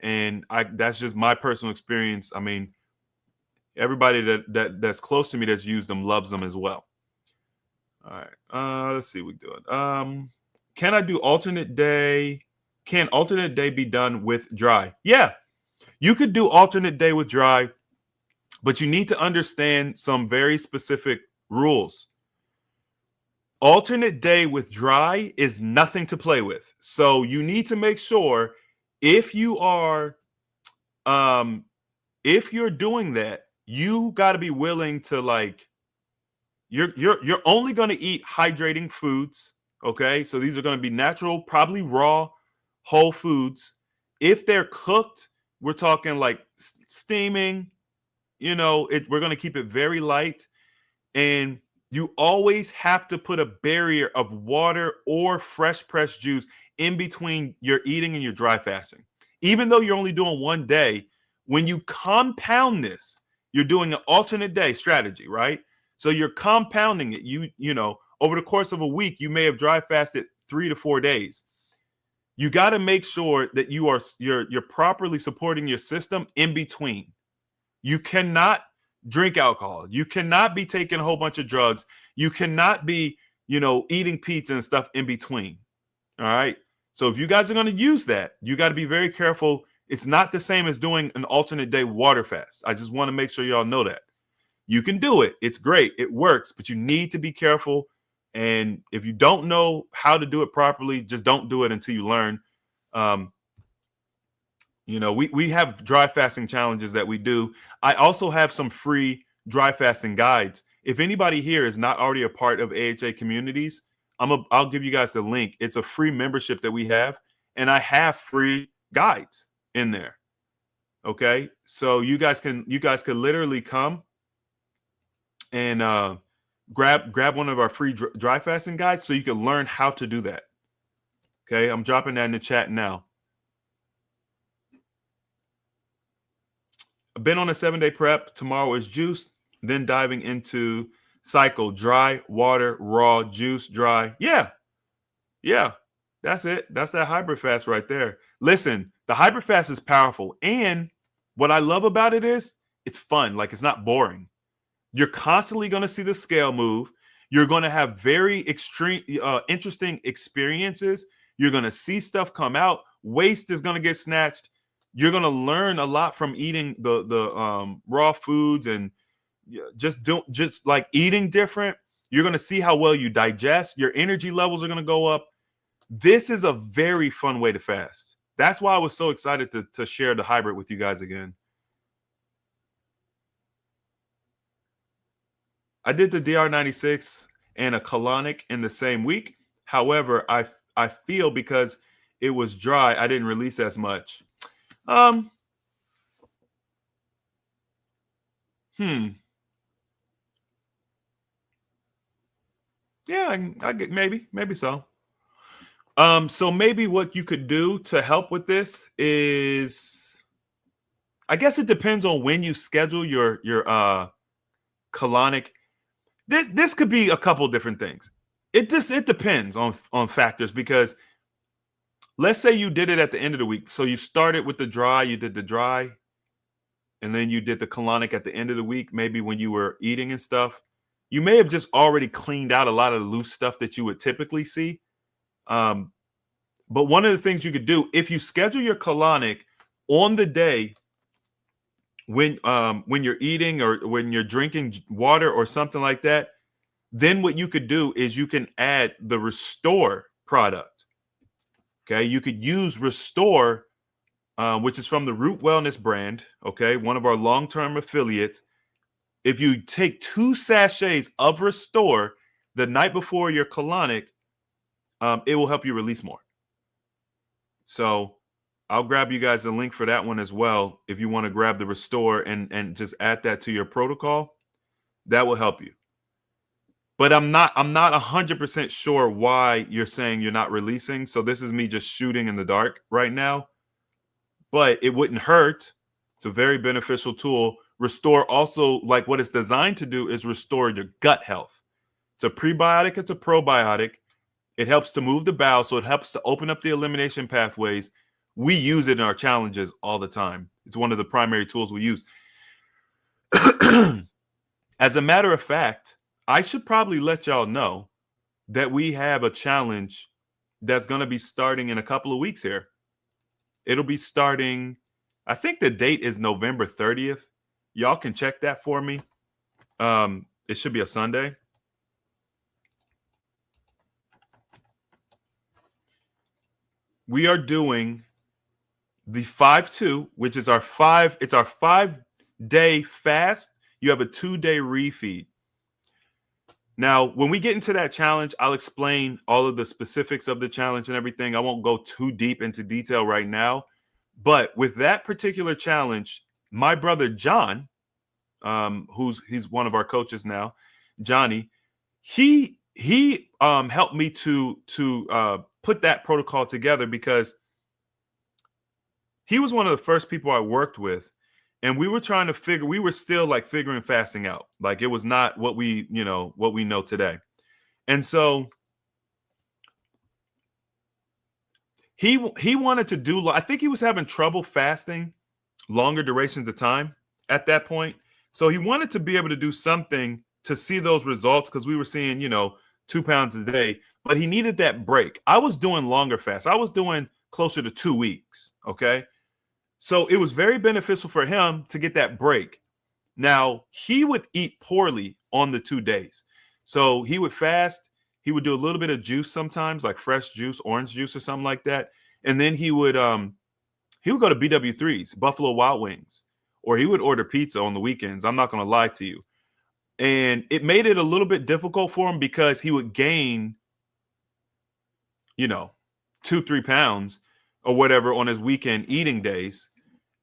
Speaker 1: And that's just my personal experience. I mean, everybody that's close to me that's used them loves them as well. All right. Let's see what we're doing. Can I do alternate day? Can alternate day be done with dry? Yeah, you could do alternate day with dry, but you need to understand some very specific rules. Alternate day with dry is nothing to play with. So you need to make sure if you're doing that, you got to be willing to you're only going to eat hydrating foods. Okay. So these are going to be natural, probably raw, whole foods. If they're cooked, we're talking like steaming, we're going to keep it very light. And you always have to put a barrier of water or fresh pressed juice in between your eating and your dry fasting. Even though you're only doing 1 day, when you compound this, you're doing an alternate day strategy, right? So you're compounding it. You know, over the course of a week, you may have dry fasted 3 to 4 days. You got to make sure that you're properly supporting your system in between. You cannot drink alcohol. You cannot be taking a whole bunch of drugs. You cannot be, eating pizza and stuff in between. All right. So if you guys are going to use that, you got to be very careful. It's not the same as doing an alternate day water fast. I just want to make sure y'all know that. You can do it. It's great. It works, but you need to be careful. And if you don't know how to do it properly, just don't do it until you learn. We have dry fasting challenges that we do. I also have some free dry fasting guides. If anybody here is not already a part of AHA communities, I'll give you guys the link. It's a free membership that we have, and I have free guides in there. Okay, so you guys can literally come and grab one of our free dry fasting guides so you can learn how to do that. Okay, I'm dropping that in the chat now. I've been on a 7-day prep. Tomorrow is juice, then diving into cycle: dry, water, raw, juice, dry. Yeah, that's it. That's that hybrid fast right there. Listen, the hybrid fast is powerful, and what I love about it is it's fun. Like, it's not boring. You're constantly going to see the scale move. You're going to have very extreme, interesting experiences. You're going to see stuff come out. Waste is going to get snatched. You're going to learn a lot from eating the raw foods and just like eating different. You're going to see how well you digest. Your energy levels are going to go up. This is a very fun way to fast. That's why I was so excited to share the hybrid with you guys again. I did the DR96 and a colonic in the same week. However, I feel because it was dry, I didn't release as much. Yeah, I get maybe so. So maybe what you could do to help with this is, I guess it depends on when you schedule your colonic. This could be a couple different things. It depends on factors, because let's say you did it at the end of the week. So you started with the dry, you did the dry, and then you did the colonic at the end of the week, maybe when you were eating and stuff. You may have just already cleaned out a lot of the loose stuff that you would typically see. But one of the things you could do, if you schedule your colonic on the day when you're eating or when you're drinking water or something like that, then what you could do is you can add the Restore product. Okay, you could use Restore, which is from the Root Wellness brand. Okay, one of our long-term affiliates. If you take 2 sachets of Restore the night before your colonic, it will help you release more. So I'll grab you guys a link for that one as well. If you want to grab the Restore and just add that to your protocol, that will help you. But I'm not 100% sure why you're saying you're not releasing. So this is me just shooting in the dark right now. But it wouldn't hurt. It's a very beneficial tool. Restore also, like, what it's designed to do is restore your gut health. It's a prebiotic, it's a probiotic. It helps to move the bowel, so it helps to open up the elimination pathways. We use it in our challenges all the time. It's one of the primary tools we use. As a matter of fact, I should probably let y'all know that we have a challenge that's going to be starting in a couple of weeks here. It'll be starting, I think the date is November 30th. Y'all can check that for me. It should be a Sunday. We are doing the 5-2, which is our 5-day fast. You have a 2-day refeed. Now, when we get into that challenge, I'll explain all of the specifics of the challenge and everything. I won't go too deep into detail right now. But with that particular challenge, my brother John, he's one of our coaches now, Johnny, he helped me to put that protocol together, because he was one of the first people I worked with, And we were trying to figure, we were still like figuring fasting out. Like it was not what we know today. And so he wanted to do, I think he was having trouble fasting longer durations of time at that point. So he wanted to be able to do something to see those results, because we were seeing, 2 pounds a day, but he needed that break. I was doing longer fasts. I was doing closer to 2 weeks. Okay. So it was very beneficial for him to get that break. Now, he would eat poorly on the 2 days. So he would fast. He would do a little bit of juice sometimes, like fresh juice, orange juice or something like that. And then he would go to BW3's, Buffalo Wild Wings, or he would order pizza on the weekends. I'm not going to lie to you. And it made it a little bit difficult for him because he would gain, 2-3 pounds or whatever on his weekend eating days.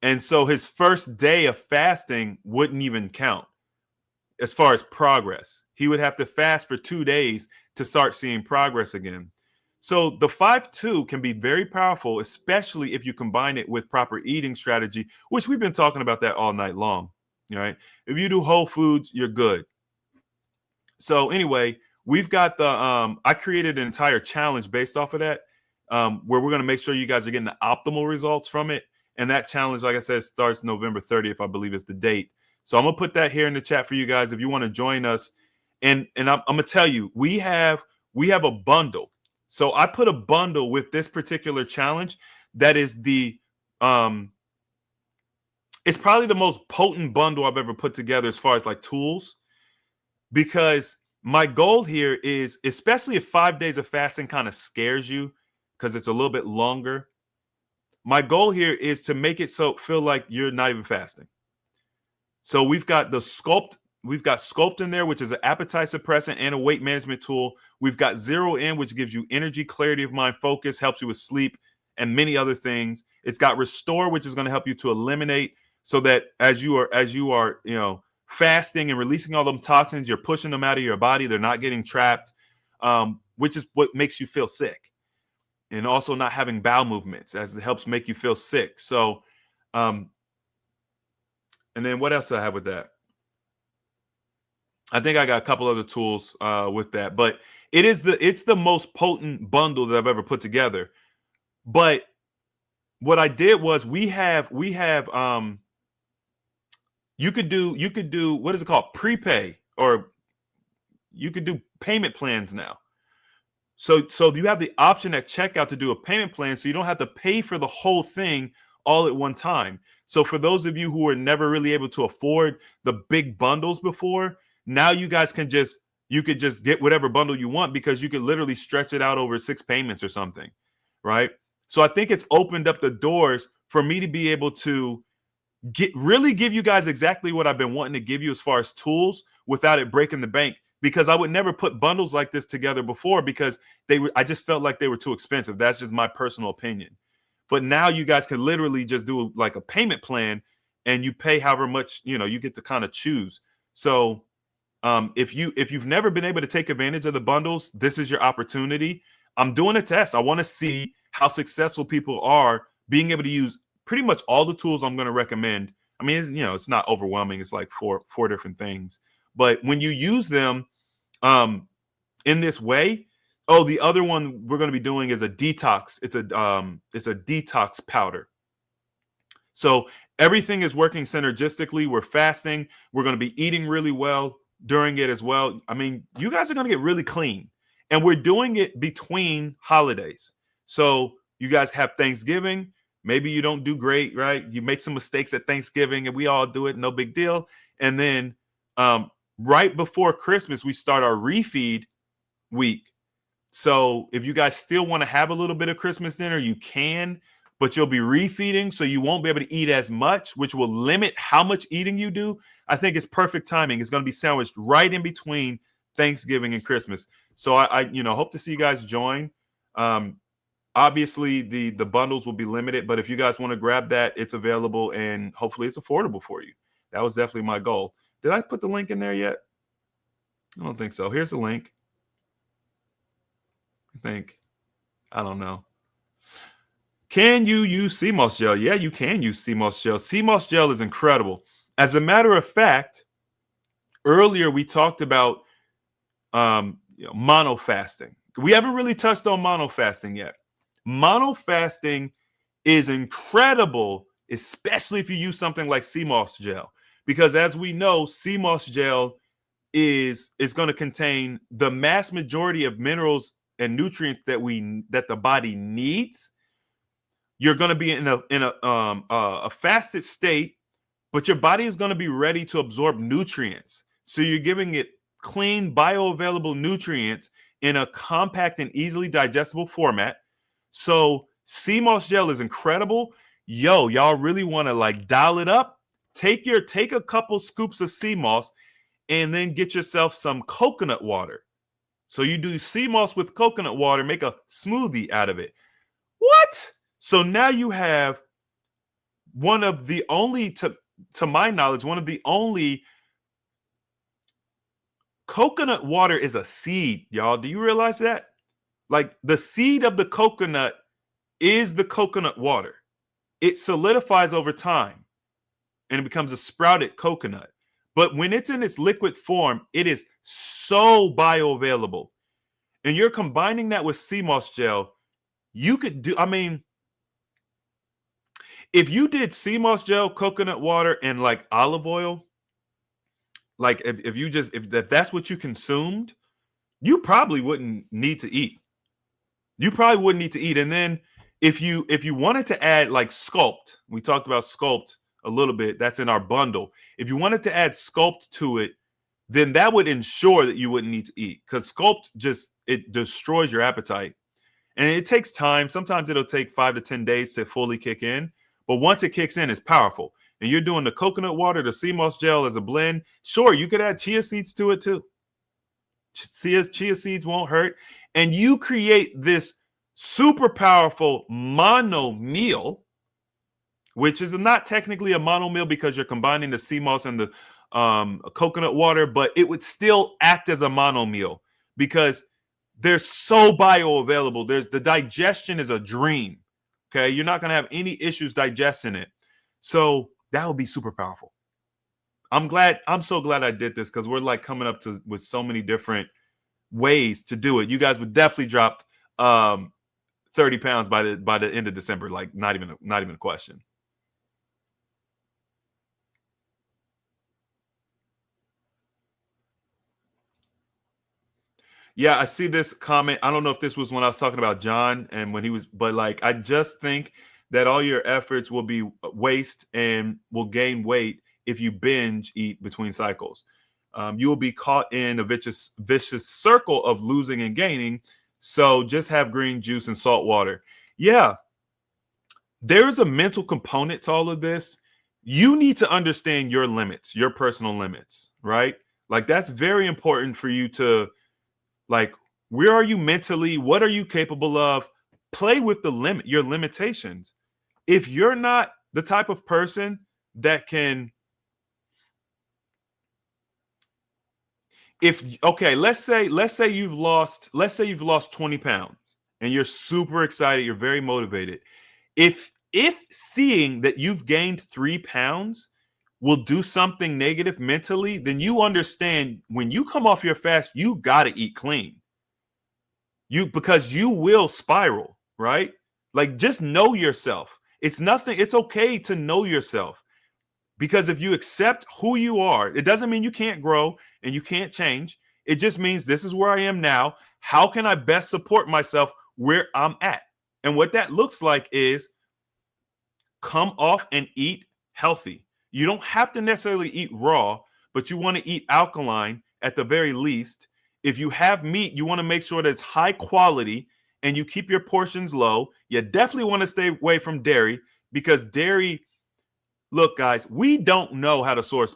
Speaker 1: And so his first day of fasting wouldn't even count as far as progress. He would have to fast for 2 days to start seeing progress again. So the 5-2 can be very powerful, especially if you combine it with proper eating strategy, which we've been talking about that all night long. Right? If you do whole foods, you're good. So anyway, we've got I created an entire challenge based off of that, where we're going to make sure you guys are getting the optimal results from it. And that challenge, like I said, starts November 30th, I believe is the date. So I'm going to put that here in the chat for you guys if you want to join us. And I'm going to tell you, we have a bundle. So I put a bundle with this particular challenge that is it's probably the most potent bundle I've ever put together as far as like tools, because my goal here is, especially if 5 days of fasting kind of scares you because it's a little bit longer, my goal here is to make it so feel like you're not even fasting. So we've got the Sculpt. We've got Sculpt in there, which is an appetite suppressant and a weight management tool. We've got Zero In, which gives you energy, clarity of mind, focus, helps you with sleep, and many other things. It's got Restore, which is going to help you to eliminate, so that as you are, fasting and releasing all them toxins, you're pushing them out of your body. They're not getting trapped, which is what makes you feel sick. And also not having bowel movements, as it helps make you feel sick. So, and then what else do I have with that? I think I got a couple other tools with that, but it's the most potent bundle that I've ever put together. But what I did was we have you could do what is it called? Prepay, or you could do payment plans now. So you have the option at checkout to do a payment plan, so you don't have to pay for the whole thing all at one time. So for those of you who were never really able to afford the big bundles before, now you guys could just get whatever bundle you want, because you could literally stretch it out over 6 payments or something, right? So I think it's opened up the doors for me to be able to really give you guys exactly what I've been wanting to give you as far as tools without it breaking the bank, because I would never put bundles like this together before, because I just felt like they were too expensive. That's just my personal opinion. But now you guys can literally just do like a payment plan, and you pay however much, you get to kind of choose. So if you've never been able to take advantage of the bundles, this is your opportunity. I'm doing a test. I want to see how successful people are being able to use pretty much all the tools I'm going to recommend. I mean, it's not overwhelming. It's like four different things. But when you use them in this way, the other one we're going to be doing is a detox. It's a detox powder. So everything is working synergistically. We're fasting. We're going to be eating really well during it as well. I mean, you guys are going to get really clean, and we're doing it between holidays. So you guys have Thanksgiving. Maybe you don't do great, right? You make some mistakes at Thanksgiving, and we all do it. No big deal. And then right before Christmas, we start our refeed week. So if you guys still want to have a little bit of Christmas dinner, you can, but you'll be refeeding, so you won't be able to eat as much, which will limit how much eating you do. I think it's perfect timing. It's going to be sandwiched right in between Thanksgiving and Christmas. So I hope to see you guys join. Obviously, the bundles will be limited, but if you guys want to grab that, it's available, and hopefully it's affordable for you. That was definitely my goal. Did I put the link in there yet? I don't think so. Here's the link. I don't know. Can you use sea moss gel? Yeah, you can use sea moss gel. Sea moss gel is incredible. As a matter of fact, earlier we talked about mono fasting. We haven't really touched on mono fasting yet. Mono fasting is incredible, especially if you use something like sea moss gel, because as we know, sea moss gel is going to contain the mass majority of minerals and nutrients that the body needs. You're going to be in a fasted state, but your body is going to be ready to absorb nutrients. So you're giving it clean, bioavailable nutrients in a compact and easily digestible format. So sea moss gel is incredible. Y'all really want to like dial it up? Take a couple scoops of sea moss and then get yourself some coconut water. So you do sea moss with coconut water, make a smoothie out of it. What? So now you have one of the only, to my knowledge, one of the only coconut water is a seed, y'all. Do you realize that? Like the seed of the coconut is the coconut water. It solidifies over time and it becomes a sprouted coconut. But when it's in its liquid form, it is so bioavailable. And you're combining that with sea moss gel. You could do, I mean, if you did sea moss gel, coconut water, and like olive oil, like if that's what you consumed, you probably wouldn't need to eat. You probably wouldn't need to eat. And then if you wanted to add like Sculpt, we talked about Sculpt a little bit, that's in our bundle. If you wanted to add Sculpt to it, then that would ensure that you wouldn't need to eat, because Sculpt it destroys your appetite. And it takes time. Sometimes it'll take 5 to 10 days to fully kick in. But once it kicks in, it's powerful. And you're doing the coconut water, the sea moss gel as a blend. Sure, you could add chia seeds to it too. Chia seeds won't hurt. And you create this super powerful mono meal, which is not technically a mono meal because you're combining the sea moss and the coconut water, but it would still act as a mono meal because they're so bioavailable. The digestion is a dream. Okay, you're not going to have any issues digesting it. So that would be super powerful. I'm so glad I did this, because we're like coming up with so many different ways to do it. You guys would definitely drop 30 pounds by the end of December. Like not even a question. Yeah, I see this comment. I don't know if this was when I was talking about John and when he was, but like, I just think that all your efforts will be waste and will gain weight if you binge eat between cycles. You will be caught in a vicious circle of losing and gaining. So just have green juice and salt water. Yeah, there's a mental component to all of this. You need to understand your limits, your personal limits, right? Like that's very important for you to, like, where are you mentally? What are you capable of? Play with your limitations. If you're not the type of person that can, let's say you've lost 20 pounds and you're super excited, you're very motivated. If seeing that you've gained 3 pounds will do something negative mentally, then you understand when you come off your fast, you got to eat clean. Because you will spiral, right? Like just know yourself. It's okay to know yourself, because if you accept who you are, it doesn't mean you can't grow and you can't change. It just means this is where I am now. How can I best support myself where I'm at? And what that looks like is come off and eat healthy. You don't have to necessarily eat raw, but you want to eat alkaline at the very least. If you have meat, you want to make sure that it's high quality and you keep your portions low. You definitely want to stay away from dairy, because dairy, look, guys, we don't know how to source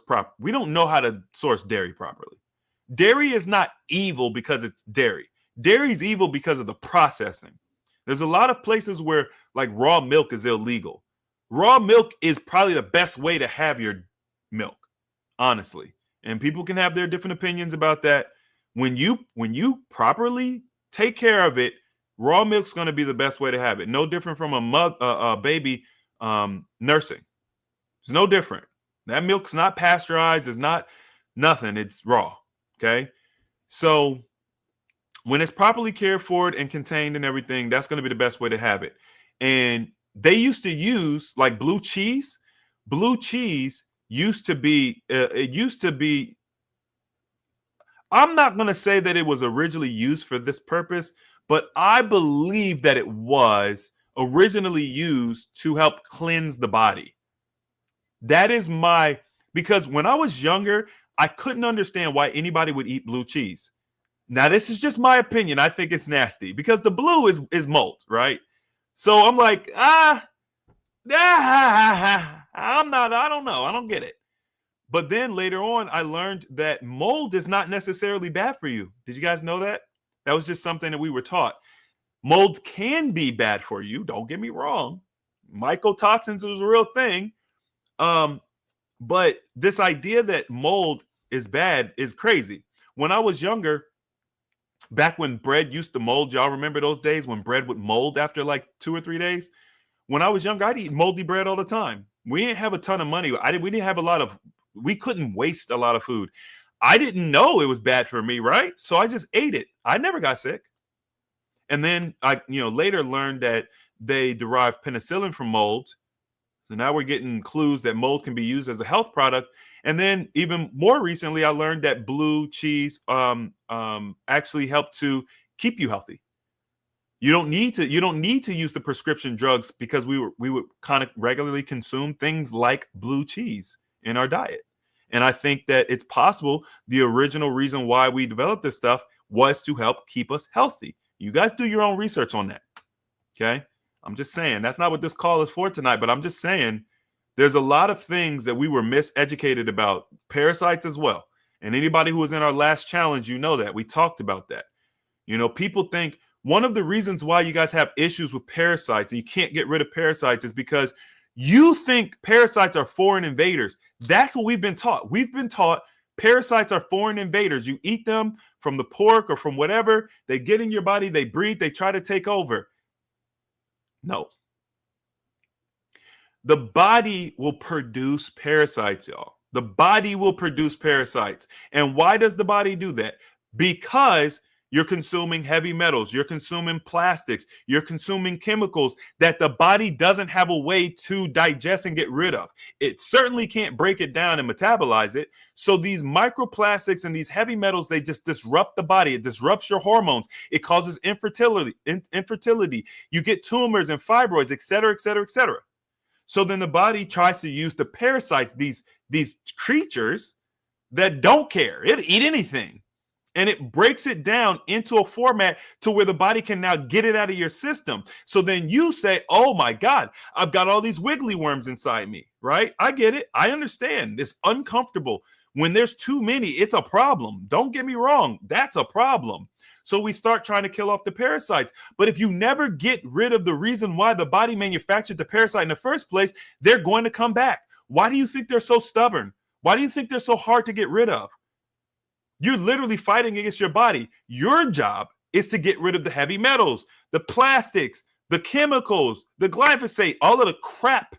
Speaker 1: dairy properly. Dairy is not evil because it's dairy. Dairy is evil because of the processing. There's a lot of places where like raw milk is illegal. Raw milk is probably the best way to have your milk, honestly. And people can have their different opinions about that. When you properly take care of it, Raw milk's going to be the best way to have it. No different from a baby nursing. It's no different. That milk's not pasteurized. It's not nothing. It's raw. Okay. So when it's properly cared for and contained and everything, that's going to be the best way to have it. And they used to use like blue cheese. Blue cheese used to be, I'm not going to say that it was originally used for this purpose, but I believe that it was originally used to help cleanse the body. That is because when I was younger, I couldn't understand why anybody would eat blue cheese. Now, this is just my opinion. I think it's nasty because the blue is mold, right? So I'm like, I don't know. I don't get it. But then later on, I learned that mold is not necessarily bad for you. Did you guys know that? That was just something that we were taught. Mold can be bad for you. Don't get me wrong. Mycotoxins is a real thing. But this idea that mold is bad is crazy. When I was younger, back when bread used to mold, y'all remember those days when bread would mold after like 2 or 3 days? When I was younger, I'd eat moldy bread all the time. We didn't have a ton of money. We didn't have we couldn't waste a lot of food. I didn't know it was bad for me, right? So I just ate it. I never got sick. And then I, later learned that they derived penicillin from mold. So now we're getting clues that mold can be used as a health product. And then even more recently, I learned that blue cheese actually helped to keep you healthy. You don't need to use the prescription drugs because we would kind of regularly consume things like blue cheese in our diet. And I think that it's possible the original reason why we developed this stuff was to help keep us healthy. You guys do your own research on that. Okay. I'm just saying that's not what this call is for tonight, but I'm just saying there's a lot of things that we were miseducated about. Parasites as well. And anybody who was in our last challenge, that we talked about that. People think one of the reasons why you guys have issues with parasites and you can't get rid of parasites is because you think parasites are foreign invaders. That's what we've been taught. We've been taught parasites are foreign invaders. You eat them from the pork or from whatever. They get in your body, they breed, they try to take over. No. The body will produce parasites, y'all. The body will produce parasites. And why does the body do that? Because you're consuming heavy metals, you're consuming plastics, you're consuming chemicals that the body doesn't have a way to digest and get rid of. It certainly can't break it down and metabolize it. So these microplastics and these heavy metals, they just disrupt the body. It disrupts your hormones. It causes infertility. You get tumors and fibroids, et cetera, et cetera, et cetera. So then the body tries to use the parasites, these creatures that don't care. It'll eat anything. And it breaks it down into a format to where the body can now get it out of your system. So then you say, oh my God, I've got all these wiggly worms inside me, right? I get it. I understand. It's uncomfortable. When there's too many, it's a problem. Don't get me wrong. That's a problem. So we start trying to kill off the parasites. But if you never get rid of the reason why the body manufactured the parasite in the first place, they're going to come back. Why do you think they're so stubborn? Why do you think they're so hard to get rid of? You're literally fighting against your body. Your job is to get rid of the heavy metals, the plastics, the chemicals, the glyphosate, all of the crap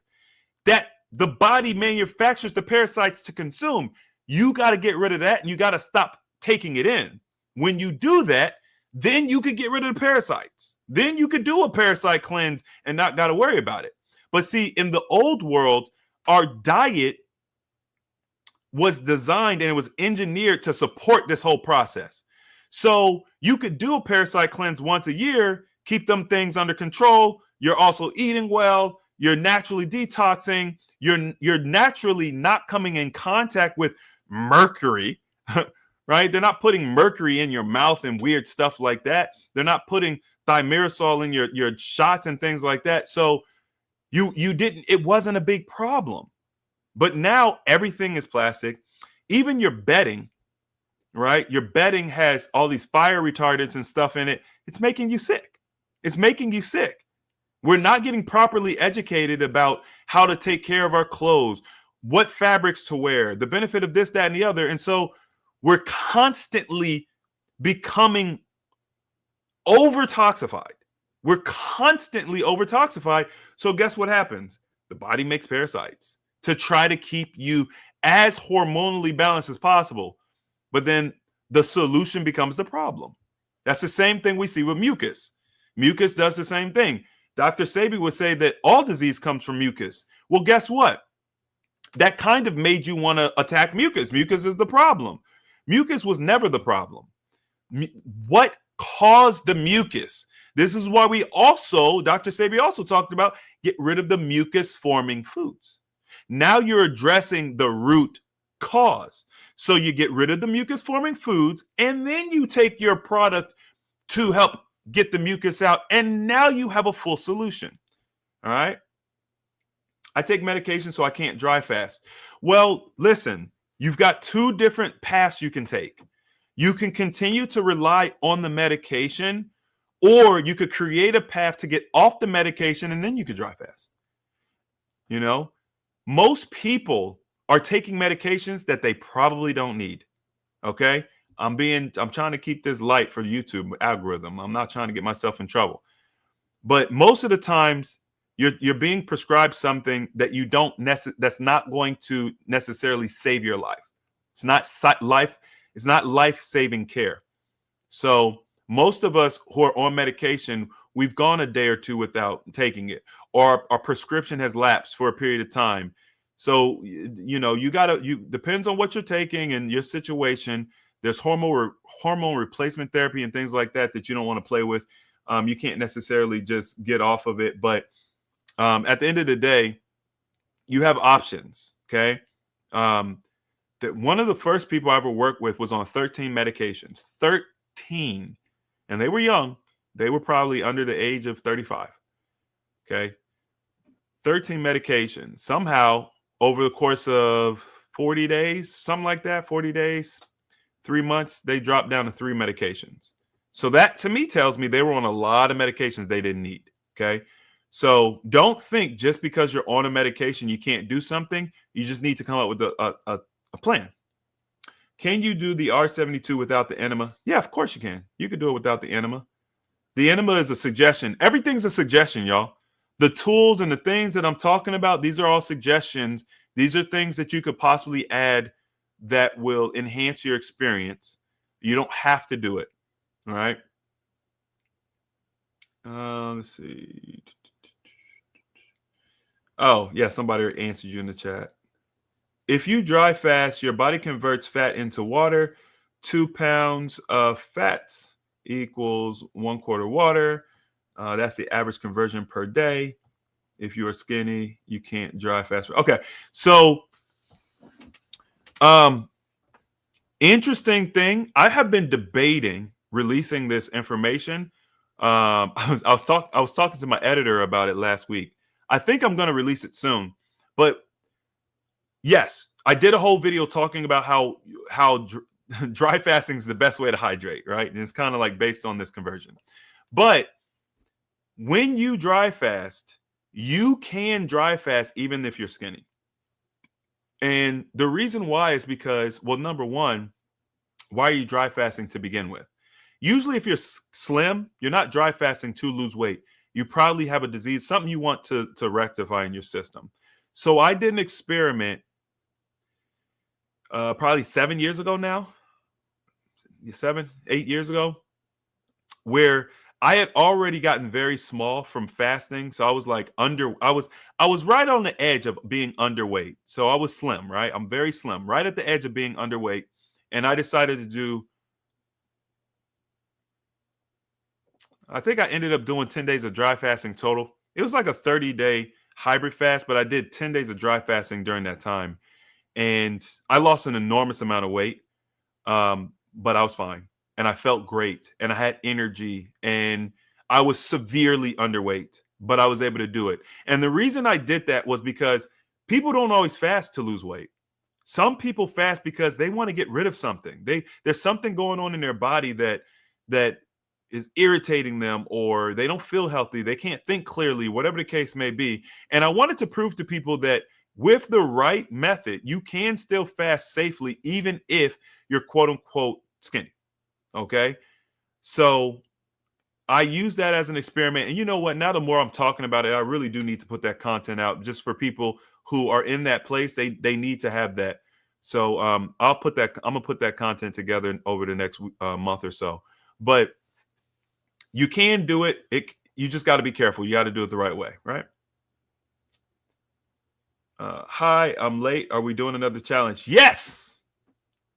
Speaker 1: that the body manufactures the parasites to consume. You got to get rid of that and you got to stop taking it in. When you do that, then you could get rid of the parasites. Then you could do a parasite cleanse and not got to worry about it. But see, in the old world, our diet was designed and it was engineered to support this whole process. So you could do a parasite cleanse once a year, keep them things under control. You're also eating well. You're naturally detoxing. You're naturally not coming in contact with mercury, right? They're not putting mercury in your mouth and weird stuff like that. They're not putting thimerosal in your shots and things like that. So it wasn't a big problem. But now everything is plastic. Even your bedding, right? Your bedding has all these fire retardants and stuff in it. It's making you sick. It's making you sick. We're not getting properly educated about how to take care of our clothes, what fabrics to wear, the benefit of this, that, and the other. And so we're constantly becoming over-toxified. We're constantly overtoxified. So guess what happens? The body makes parasites to try to keep you as hormonally balanced as possible. But then the solution becomes the problem. That's the same thing we see with mucus. Mucus does the same thing. Dr. Sebi would say that all disease comes from mucus. Well, guess what? That kind of made you want to attack mucus. Mucus is the problem. Mucus was never the problem. What caused the mucus? This is why we also, Dr. Sebi also talked about, get rid of the mucus forming foods. Now you're addressing the root cause. So you get rid of the mucus forming foods, and then you take your product to help get the mucus out, and now you have a full solution. All right. I take medication so I can't dry fast. Well, listen, you've got two different paths you can take. You can continue to rely on the medication, or you could create a path to get off the medication, and then you could dry fast. You know, most people are taking medications that they probably don't need. Okay. I'm trying to keep this light for the YouTube algorithm. I'm not trying to get myself in trouble. But most of the times you're being prescribed something that you don't that's not going to necessarily save your life. It's not life-saving care. So most of us who are on medication, we've gone a day or two without taking it, or our prescription has lapsed for a period of time. So, you know, depends on what you're taking and your situation. There's hormone replacement therapy and things like that you don't want to play with. You can't necessarily just get off of it. But at the end of the day, you have options. Okay. One of the first people I ever worked with was on 13 medications. 13. And they were young. They were probably under the age of 35. Okay. 13 medications. Somehow, over the course of 40 days, something like that, 40 days, 3 months, they dropped down to 3 medications. So that to me tells me they were on a lot of medications they didn't need. Okay. So don't think just because you're on a medication, you can't do something. You just need to come up with a plan. Can you do the R72 without the enema? Yeah, of course you can. You can do it without the enema. The enema is a suggestion. Everything's a suggestion, y'all. The tools and the things that I'm talking about, these are all suggestions. These are things that you could possibly add that will enhance your experience. You don't have to do it. All right. Let's see. Oh, yeah, somebody answered you in the chat. If you dry fast, your body converts fat into water. 2 pounds of fat equals 1/4 water. That's the average conversion per day. If you are skinny, you can't dry fast. Okay, so interesting thing. I have been debating releasing this information. I was talking to my editor about it last week. I think I'm going to release it soon. But yes, I did a whole video talking about how dry fasting is the best way to hydrate, right? And it's kind of like based on this conversion. But when you dry fast, you can dry fast even if you're skinny. And the reason why is because, well, number one, why are you dry fasting to begin with? Usually if you're slim, you're not dry fasting to lose weight. You probably have a disease, something you want to rectify in your system. So I did an experiment probably 7 years ago now, 7, 8 years ago, where I had already gotten very small from fasting. So I was like I was right on the edge of being underweight. So I was slim, right? I'm very slim, right at the edge of being underweight. And I decided to do, I think I ended up doing 10 days of dry fasting total. It was like a 30-day hybrid fast, but I did 10 days of dry fasting during that time. And I lost an enormous amount of weight, but I was fine. And I felt great. And I had energy. And I was severely underweight, but I was able to do it. And the reason I did that was because people don't always fast to lose weight. Some people fast because they want to get rid of something. There's something going on in their body that is irritating them, or they don't feel healthy. They can't think clearly, whatever the case may be. And I wanted to prove to people that with the right method, you can still fast safely, even if you're quote unquote skinny. Okay. So I use that as an experiment. And you know what? Now the more I'm talking about it, I really do need to put that content out just for people who are in that place. They need to have that. So I'm gonna put that content together over the next month or so. But you can do it. You just got to be careful. You got to do it the right way, right? Hi, I'm late. Are we doing another challenge? Yes.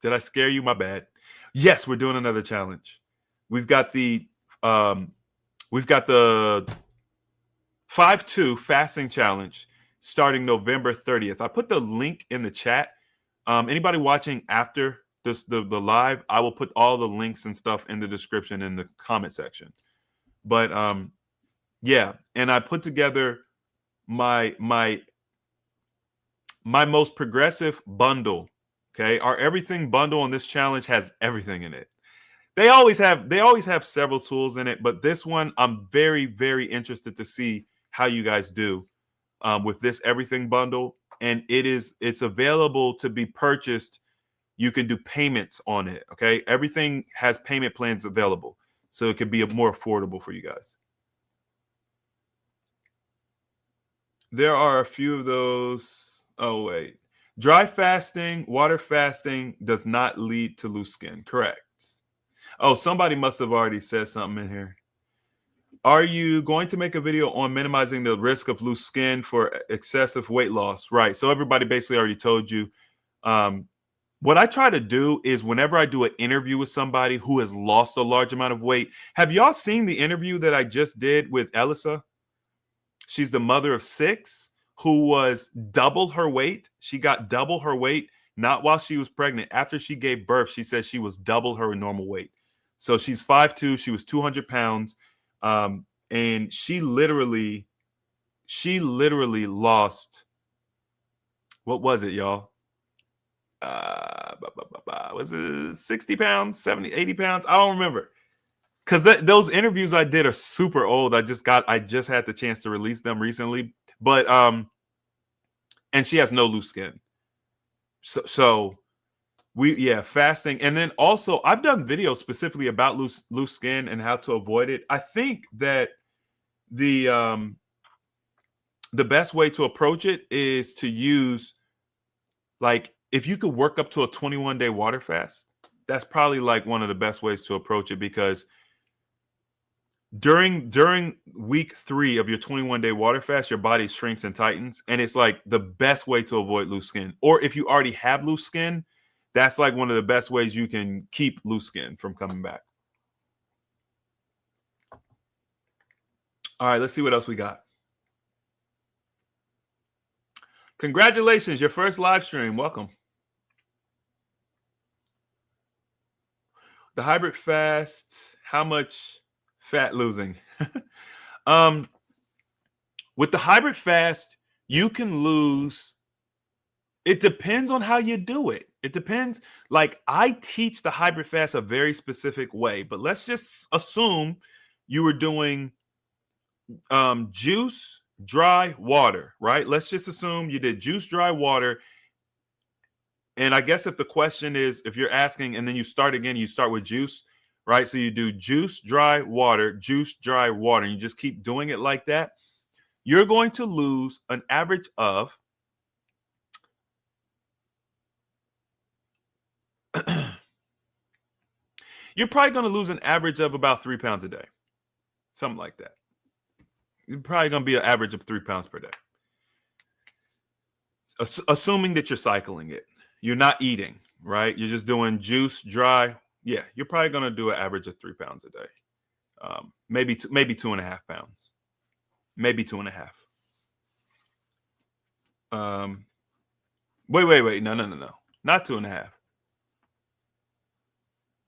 Speaker 1: Did I scare you? My bad. Yes, we're doing another challenge. We've got the 5-2 fasting challenge starting November 30th. I put the link in the chat. Anybody watching after the live, I will put all the links and stuff in the description in the comment section. But yeah, and I put together my most progressive bundle. Okay, our everything bundle on this challenge has everything in it. They always have several tools in it, but this one I'm very, very interested to see how you guys do with this everything bundle. And it's available to be purchased. You can do payments on it. Okay, everything has payment plans available, so it could be more affordable for you guys. There are a few of those. Oh wait, dry fasting, water fasting does not lead to loose skin. Correct. Oh, somebody must have already said something in here. Are you going to make a video on minimizing the risk of loose skin for excessive weight loss? Right. So everybody basically already told you. What I try to do is whenever I do an interview with somebody who has lost a large amount of weight. Have y'all seen the interview that I just did with Elisa? She's the mother of 6 who was double her weight. She got double her weight, not while she was pregnant. After she gave birth, she said she was double her normal weight. So she's 5'2". She was 200 pounds. And she literally lost, what was it, y'all? Was it 60 pounds, 70, 80 pounds? I don't remember. Because those interviews I did are super old. I just had the chance to release them recently. But and she has no loose skin. So fasting. And then also I've done videos specifically about loose skin and how to avoid it. I think that the best way to approach it is to use, like, if you could work up to a 21-day water fast, that's probably like one of the best ways to approach it, because during week 3 of your 21-day water fast, your body shrinks and tightens, and it's like the best way to avoid loose skin. Or if you already have loose skin, that's like one of the best ways you can keep loose skin from coming back. All right, let's see what else we got. Congratulations, your first live stream. Welcome. The hybrid fast, how much fat losing? With the hybrid fast, you can lose. It depends on how you do it. It depends. Like, I teach the hybrid fast a very specific way, but let's just assume you were doing juice, dry, water, right? Let's just assume you did juice, dry, water. And I guess if the question is, if you're asking and then you start again, you start with juice, right? So you do juice, dry, water, juice, dry, water, and you just keep doing it like that. You're going to lose an average of you're probably going to lose an average of about 3 pounds a day. Something like that. You're probably going to be an average of 3 pounds per day. Assuming that you're cycling it. You're not eating, right? You're just doing juice, dry. Yeah, you're probably going to do an average of 3 pounds a day. Maybe 2.5 pounds. Maybe 2.5. Wait. No. Not 2.5.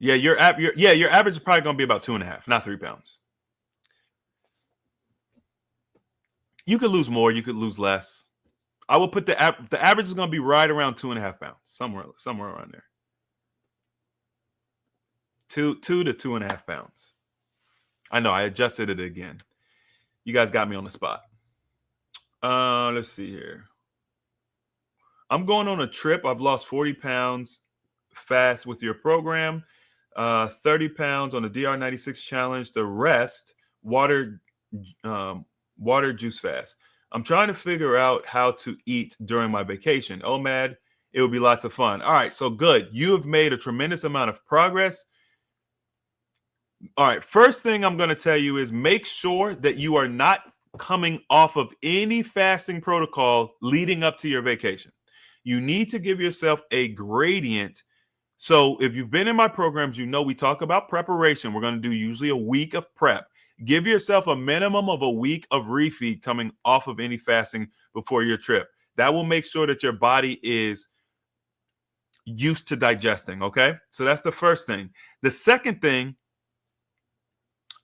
Speaker 1: Yeah, your average is probably going to be about 2.5, not 3 pounds. You could lose more, you could lose less. I will put the average is going to be right around 2.5 pounds, somewhere around there. 2 to 2.5 pounds. I know I adjusted it again. You guys got me on the spot. Let's see here. I'm going on a trip. I've lost 40 pounds fast with your program. 30 pounds on the DR96 challenge. The rest, water juice fast. I'm trying to figure out how to eat during my vacation. OMAD, it would be lots of fun. All right, so good. You have made a tremendous amount of progress. All right, first thing I'm going to tell you is make sure that you are not coming off of any fasting protocol leading up to your vacation. You need to give yourself a gradient. So if you've been in my programs, you know we talk about preparation. We're going to do usually a week of prep. Give yourself a minimum of a week of refeed coming off of any fasting before your trip. That will make sure that your body is used to digesting, okay? So that's the first thing. The second thing,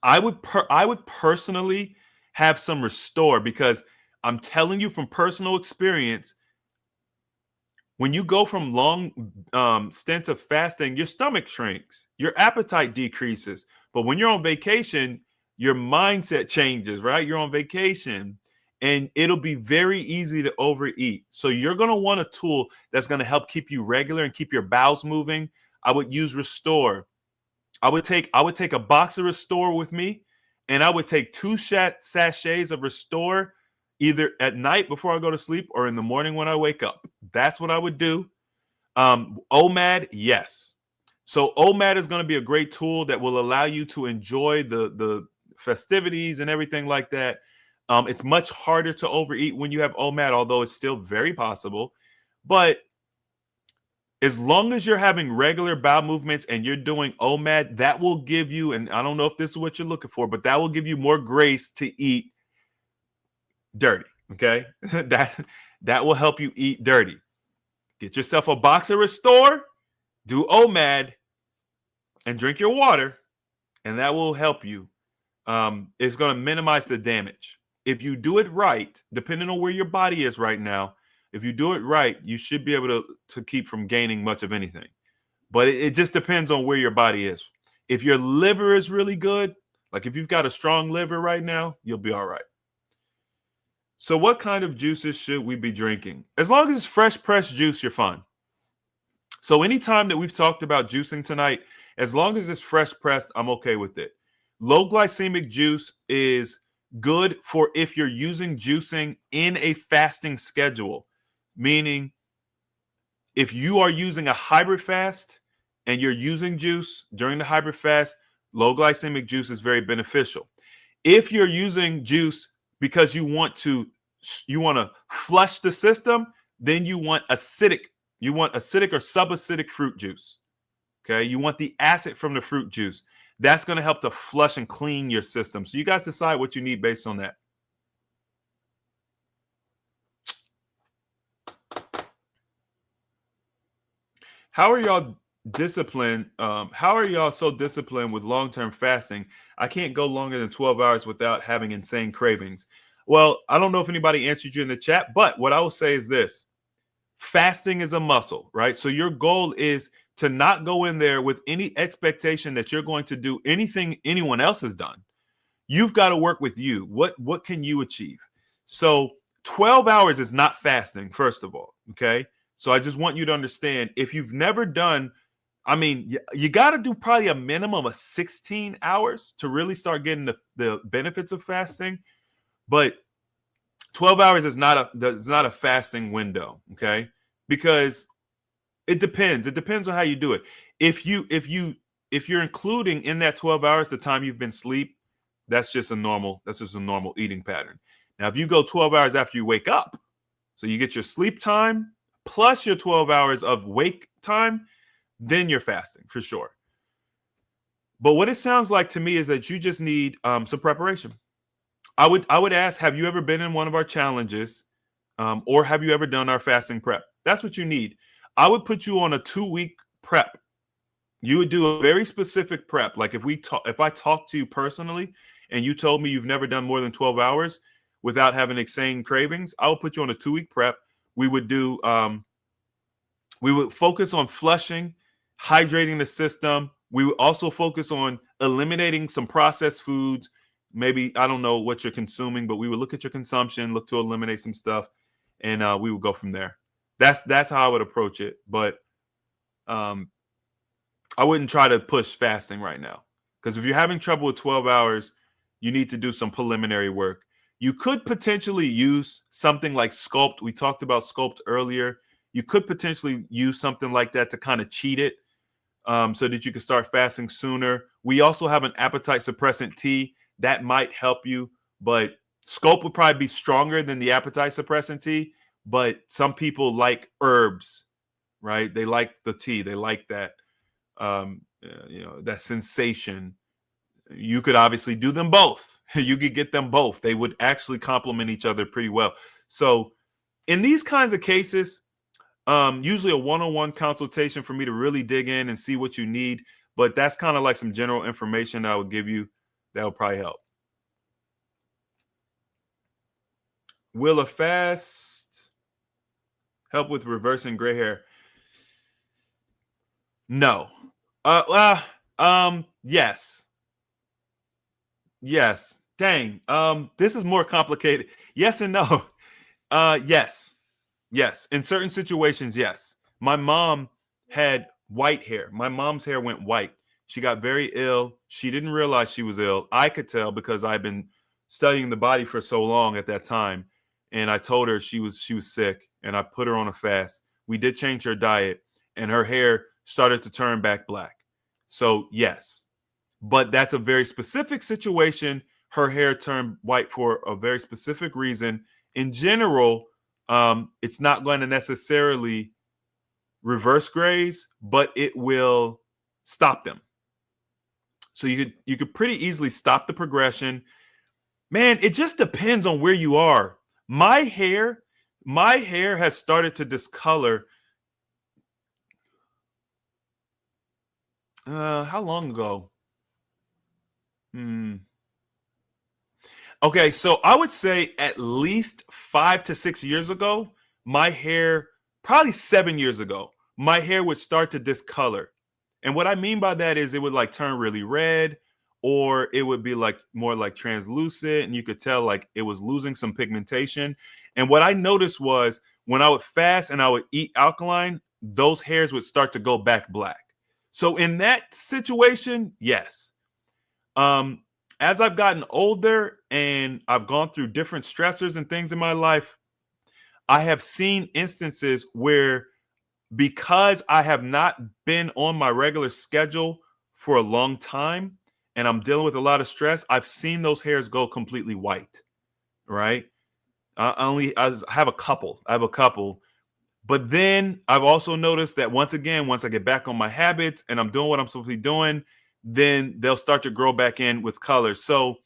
Speaker 1: I would personally have some Restore, because I'm telling you from personal experience, when you go from long stints of fasting, your stomach shrinks, your appetite decreases. But when you're on vacation, your mindset changes, right? You're on vacation and it'll be very easy to overeat. So you're going to want a tool that's going to help keep you regular and keep your bowels moving. I would use Restore. I would take a box of Restore with me, and I would take 2 sachets of Restore either at night before I go to sleep or in the morning when I wake up. That's what I would do. OMAD, yes. So OMAD is going to be a great tool that will allow you to enjoy the festivities and everything like that. It's much harder to overeat when you have OMAD, although it's still very possible. But as long as you're having regular bowel movements and you're doing OMAD, that will give you, and I don't know if this is what you're looking for, but that will give you more grace to eat dirty, okay? That will help you eat dirty. Get yourself a box of Restore, do OMAD, and drink your water, and that will help you. It's going to minimize the damage. If you do it right, depending on where your body is right now, if you do it right, you should be able to keep from gaining much of anything. But it just depends on where your body is. If your liver is really good, like if you've got a strong liver right now, you'll be all right. So what kind of juices should we be drinking? As long as it's fresh pressed juice, you're fine. So anytime that we've talked about juicing tonight, as long as it's fresh pressed, I'm okay with it. Low glycemic juice is good for if you're using juicing in a fasting schedule. Meaning, if you are using a hybrid fast and you're using juice during the hybrid fast, low glycemic juice is very beneficial. If you're using juice because you want to flush the system, then you want acidic or subacidic fruit juice. Okay, you want the acid from the fruit juice. That's going to help to flush and clean your system. So you guys decide what you need based on that. How are y'all disciplined? How are y'all so disciplined with long-term fasting? I can't go longer than 12 hours without having insane cravings. Well, I don't know if anybody answered you in the chat, but what I will say is this. Fasting is a muscle, right? So your goal is to not go in there with any expectation that you're going to do anything anyone else has done. You've got to work with you. What can you achieve? So 12 hours is not fasting, first of all, okay? So I just want you to understand, if you've never done, I mean, you got to do probably a minimum of 16 hours to really start getting the benefits of fasting. But 12 hours is not a fasting window, okay? Because it depends. It depends on how you do it. If you're including in that 12 hours the time you've been asleep, that's just a normal eating pattern. Now, if you go 12 hours after you wake up, so you get your sleep time plus your 12 hours of wake time, then you're fasting for sure. But what it sounds like to me is that you just need some preparation. I would ask, have you ever been in one of our challenges, or have you ever done our fasting prep? That's what you need. I would put you on a 2-week prep. You would do a very specific prep. Like if I talked to you personally and you told me you've never done more than 12 hours without having insane cravings, I would put you on a 2-week prep. We would focus on flushing, hydrating the system. We would also focus on eliminating some processed foods. Maybe, I don't know what you're consuming, but we would look at your consumption, look to eliminate some stuff, and we would go from there. That's how I would approach it. But I wouldn't try to push fasting right now, because if you're having trouble with 12 hours, you need to do some preliminary work. You could potentially use something like Sculpt. We talked about Sculpt earlier. You could potentially use something like that to kind of cheat it, so that you can start fasting sooner. We also have an appetite suppressant tea that might help you, but Sculpt would probably be stronger than the appetite suppressant tea. But some people like herbs, right? They like the tea. They like that, that sensation. You could obviously do them both. You could get them both. They would actually complement each other pretty well. So in these kinds of cases, usually a one-on-one consultation for me to really dig in and see what you need. But that's kind of like some general information that I would give you that will probably help. Will a fast help with reversing gray hair? No. Yes. Yes. Dang. This is more complicated. Yes and no. Yes. Yes. In certain situations, yes. My mom had white hair. My mom's hair went white. She got very ill. She didn't realize she was ill. I could tell because I've been studying the body for so long at that time. And I told her she was sick, and I put her on a fast. We did change her diet, and her hair started to turn back black. So yes, but that's a very specific situation. Her hair turned white for a very specific reason. In general, it's not going to necessarily reverse grays, but it will stop them. So you could pretty easily stop the progression. Man, it just depends on where you are. My hair has started to discolor. How long ago? Okay, so I would say at least 5 to 6 years ago, my hair, probably 7 years ago, my hair would start to discolor. And what I mean by that is it would like turn really red, or it would be like more like translucent, and you could tell like it was losing some pigmentation. And what I noticed was when I would fast and I would eat alkaline, those hairs would start to go back black. So in that situation, yes. As I've gotten older and I've gone through different stressors and things in my life, I have seen instances where, because I have not been on my regular schedule for a long time and I'm dealing with a lot of stress, I've seen those hairs go completely white, right? I have a couple. But then I've also noticed that once I get back on my habits and I'm doing what I'm supposed to be doing, then they'll start to grow back in with color. So,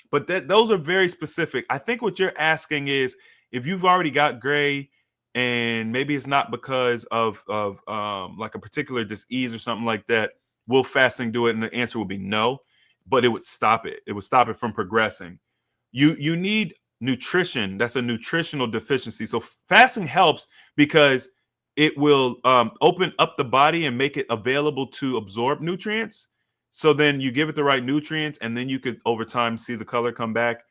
Speaker 1: but those are very specific. I think what you're asking is if you've already got gray and maybe it's not because of like a particular disease or something like that, will fasting do it? And the answer would be no, but it would stop it. It would stop it from progressing. You need nutrition. That's a nutritional deficiency. So fasting helps because it will open up the body and make it available to absorb nutrients. So then you give it the right nutrients, and then you could over time see the color come back.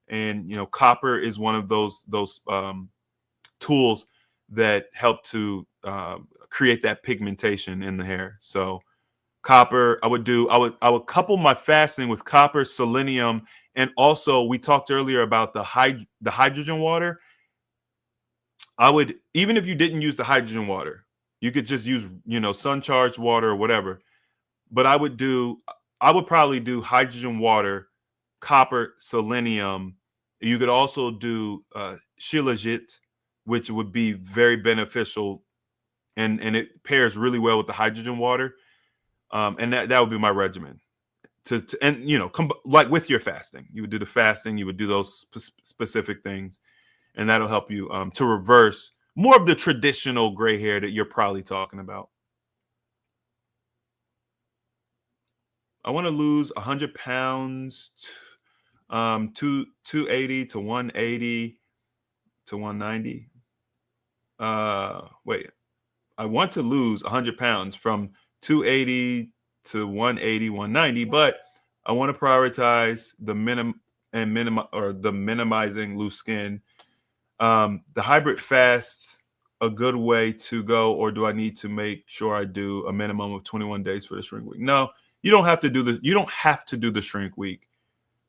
Speaker 1: And copper is one of those tools that help to create that pigmentation in the hair. So copper, I would couple my fasting with copper, selenium, and also we talked earlier about the hydrogen water. I would, even if you didn't use the hydrogen water, you could just use sun charged water or whatever. But I would probably do hydrogen water, copper, selenium. You could also do shilajit, which would be very beneficial, and it pairs really well with the hydrogen water. And that would be my regimen. Like with your fasting, you would do the fasting, you would do those specific things, and that'll help you to reverse more of the traditional gray hair that you're probably talking about. I want to lose 100 pounds, 280 to 180 to 190. Wait, I want to lose 100 pounds from 280 to 180, 190, but I want to prioritize the minimizing loose skin. The hybrid fast a good way to go, or do I need to make sure I do a minimum of 21 days for the shrink week? No, you don't have to do the shrink week.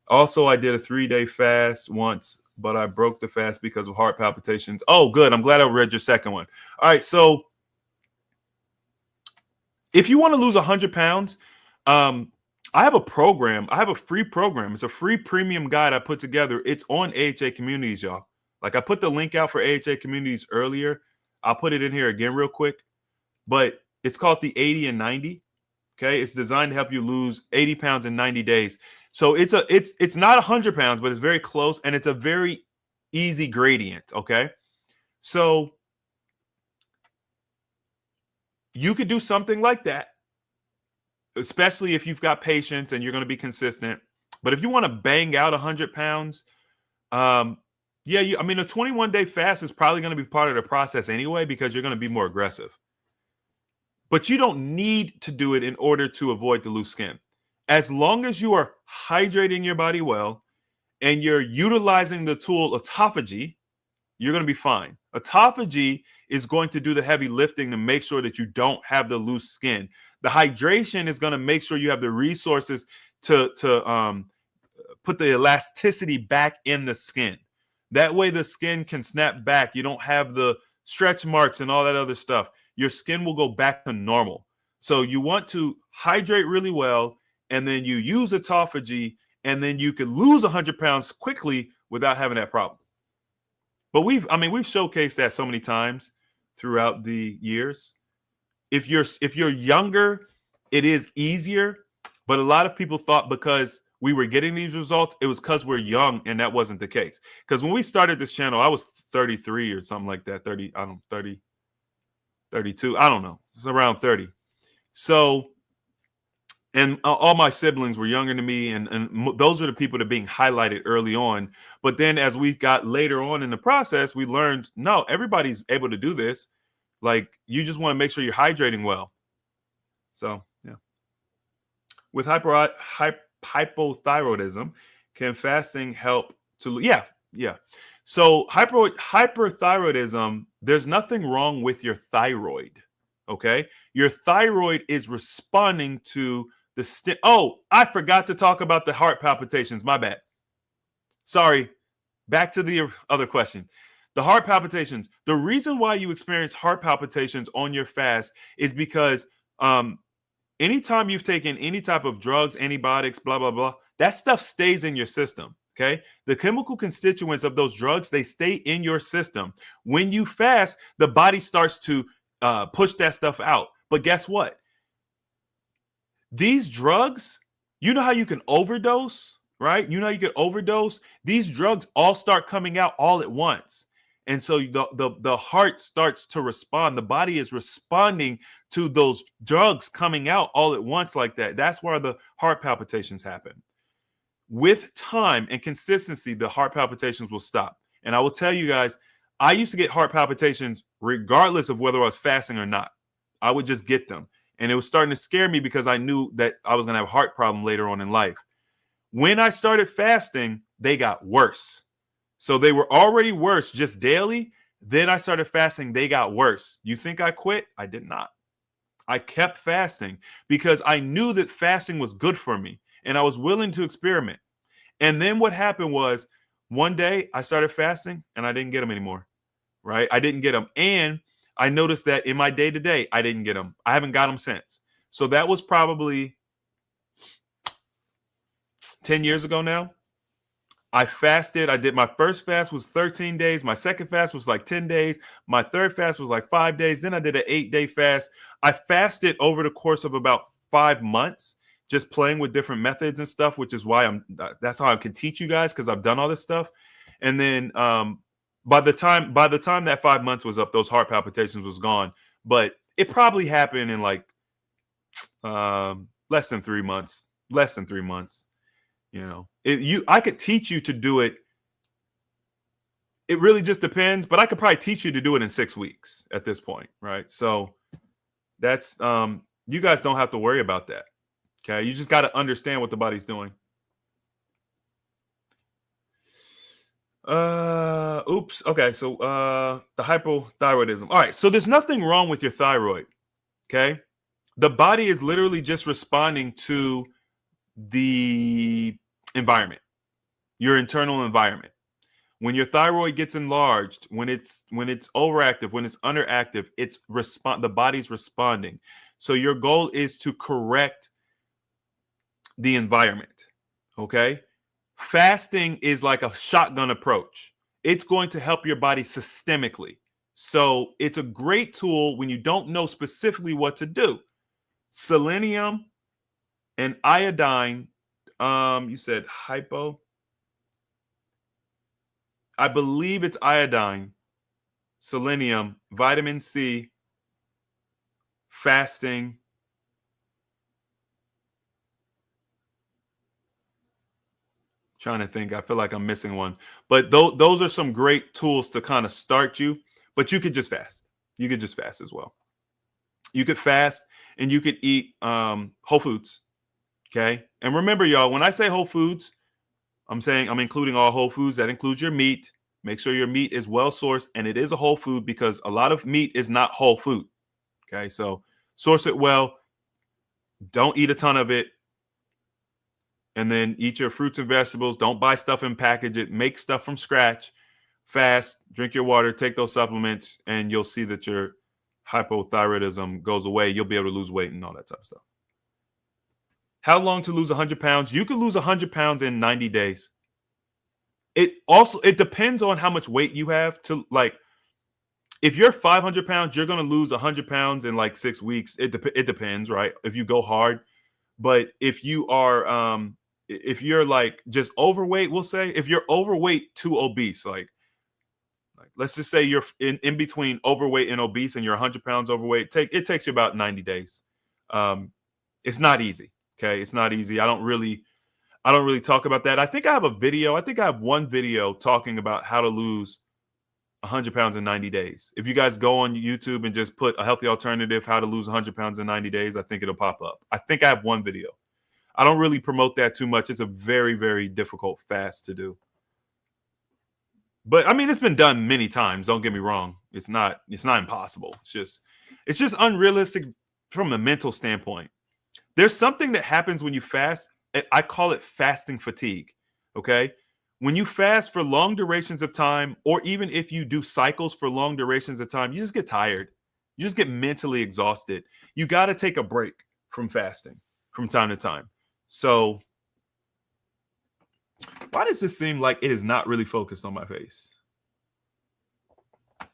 Speaker 1: Also, I did a 3-day fast once, but I broke the fast because of heart palpitations. Oh, good. I'm glad I read your second one. All right. So if you want to lose 100 pounds, I have a program. I have a free program. It's a free premium guide I put together. It's on AHA Communities, y'all. Like, I put the link out for AHA Communities earlier. I'll put it in here again real quick. But it's called the 80 and 90. Okay. It's designed to help you lose 80 pounds in 90 days. So it's not 100 pounds, but it's very close, and it's a very easy gradient. Okay. So you could do something like that, especially if you've got patience and you're going to be consistent. But if you want to bang out 100 pounds, a 21-day fast is probably going to be part of the process anyway, because you're going to be more aggressive. But you don't need to do it in order to avoid the loose skin. As long as you are hydrating your body well and you're utilizing the tool autophagy, you're going to be fine. Autophagy is going to do the heavy lifting to make sure that you don't have the loose skin. The hydration is going to make sure you have the resources to put the elasticity back in the skin. That way the skin can snap back. You don't have the stretch marks and all that other stuff. Your skin will go back to normal. So you want to hydrate really well, and then you use autophagy, and then you can lose 100 pounds quickly without having that problem. But we've showcased that so many times throughout the years. If you're younger, it is easier. But a lot of people thought because we were getting these results, it was because we're young, and that wasn't the case. Because when we started this channel, I was 33 or something like that. 32. I don't know. It's around 30. So, and all my siblings were younger than me, and those are the people that are being highlighted early on. But then as we got later on in the process, we learned, no, everybody's able to do this. Like, you just want to make sure you're hydrating well. So, yeah. With hypothyroidism, can fasting help to, yeah. So hyperthyroidism, there's nothing wrong with your thyroid, okay? Your thyroid is responding to the oh, I forgot to talk about the heart palpitations. My bad. Sorry. Back to the other question. The heart palpitations. The reason why you experience heart palpitations on your fast is because anytime you've taken any type of drugs, antibiotics, blah, blah, blah, that stuff stays in your system. Okay. The chemical constituents of those drugs, they stay in your system. When you fast, the body starts to push that stuff out. But guess what? These drugs, you know how you can overdose, right? You know how you can overdose. These drugs all start coming out all at once. And so the heart starts to respond. The body is responding to those drugs coming out all at once like that. That's where the heart palpitations happen. With time and consistency, the heart palpitations will stop. And I will tell you guys, I used to get heart palpitations regardless of whether I was fasting or not. I would just get them. And it was starting to scare me because I knew that I was going to have a heart problem later on in life. When I started fasting, they got worse. So they were already worse just daily. Then I started fasting. They got worse. You think I quit? I did not. I kept fasting because I knew that fasting was good for me. And I was willing to experiment. And then what happened was one day I started fasting and I didn't get them anymore, right? I didn't get them. And I noticed that in my day-to-day, I didn't get them. I haven't got them since. So that was probably 10 years ago now. I fasted. I did my first fast was 13 days. My second fast was like 10 days. My third fast was like 5 days. Then I did an 8-day fast. I fasted over the course of about 5 months. Just playing with different methods and stuff, which is why that's how I can teach you guys, because I've done all this stuff. And then by the time that 5 months was up, those heart palpitations was gone. But it probably happened in like less than 3 months. You know, I could teach you to do it. It really just depends, but I could probably teach you to do it in 6 weeks at this point, right? So that's you guys don't have to worry about that. Okay, you just got to understand what the body's doing. Oops. Okay. So the hypothyroidism. All right. So there's nothing wrong with your thyroid. Okay. The body is literally just responding to the environment, your internal environment. When your thyroid gets enlarged, when it's overactive, when it's underactive, the body's responding. So your goal is to correct the environment. Okay? Fasting is like a shotgun approach. It's going to help your body systemically. So it's a great tool when you don't know specifically what to do. Selenium and iodine, you said hypo. I believe it's iodine, selenium, vitamin C, fasting. Trying to think. I feel like I'm missing one. But those are some great tools to kind of start you. But you could just fast. You could just fast as well. You could fast and you could eat whole foods. Okay. And remember, y'all, when I say whole foods, I'm saying I'm including all whole foods. That includes your meat. Make sure your meat is well sourced and it is a whole food because a lot of meat is not whole food. Okay. So source it well. Don't eat a ton of it. And then eat your fruits and vegetables. Don't buy stuff and package it. Make stuff from scratch. Fast. Drink your water. Take those supplements. And you'll see that your hypothyroidism goes away. You'll be able to lose weight and all that type of stuff. How long to lose 100 pounds? You can lose 100 pounds in 90 days. It depends on how much weight you have to like. If you're 500 pounds, you're going to lose 100 pounds in like 6 weeks. It depends, right? If you go hard. But if you are, if you're like just overweight, we'll say if you're overweight to obese, like let's just say you're in between overweight and obese and you're 100 pounds overweight, it takes you about 90 days. It's not easy. Okay. It's not easy. I don't really talk about that. I think I have a video. I think I have one video talking about how to lose 100 pounds in 90 days. If you guys go on YouTube and just put a healthy alternative, how to lose 100 pounds in 90 days, I think it'll pop up. I think I have one video. I don't really promote that too much. It's a very, very difficult fast to do. But I mean, it's been done many times. Don't get me wrong. It's not impossible. It's just unrealistic from the mental standpoint. There's something that happens when you fast. I call it fasting fatigue. Okay. When you fast for long durations of time, or even if you do cycles for long durations of time, you just get tired. You just get mentally exhausted. You got to take a break from fasting from time to time. So why does this seem like it is not really focused on my face? I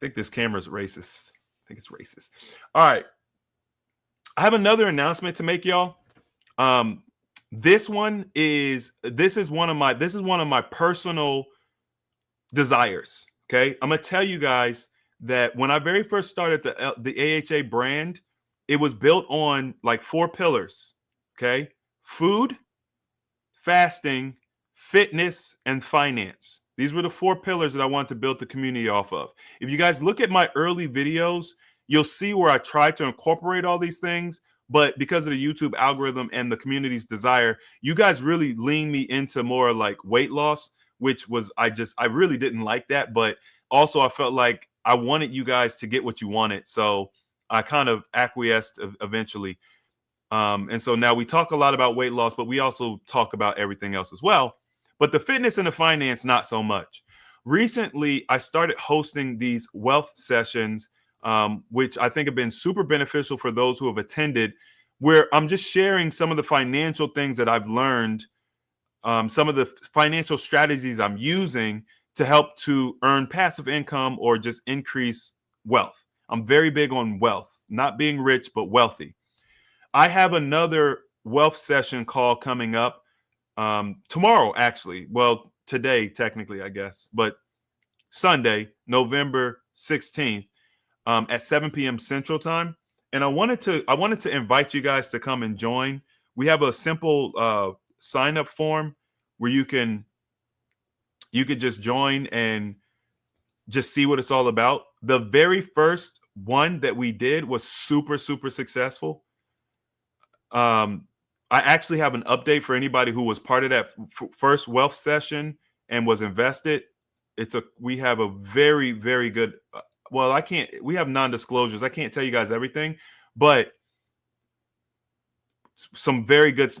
Speaker 1: think this camera's racist. I think it's racist. All right. I have another announcement to make, y'all. This is one of my personal desires. Okay. I'm gonna tell you guys that when I very first started the AHA brand, it was built on like 4 pillars. Okay. Food, fasting, fitness, and finance. These were the 4 pillars that I wanted to build the community off of. If you guys look at my early videos, you'll see where I tried to incorporate all these things, but because of the YouTube algorithm and the community's desire, you guys really leaned me into more like weight loss, which was, I really didn't like that, but also I felt like I wanted you guys to get what you wanted. So I kind of acquiesced eventually. And so now we talk a lot about weight loss, but we also talk about everything else as well. But the fitness and the finance, not so much. Recently, I started hosting these wealth sessions, which I think have been super beneficial for those who have attended, where I'm just sharing some of the financial things that I've learned, some of the financial strategies I'm using to help to earn passive income or just increase wealth. I'm very big on wealth, not being rich, but wealthy. I have another wealth session call coming up tomorrow, actually. Well, today, technically, I guess, but Sunday, November 16th. At 7 p.m. Central Time, and I wanted to invite you guys to come and join. We have a simple sign up form where you could just join and just see what it's all about. The very first one that we did was super, super successful. I actually have an update for anybody who was part of that first wealth session and was invested. We have a very, very good, well, we have non-disclosures. I can't tell you guys everything, but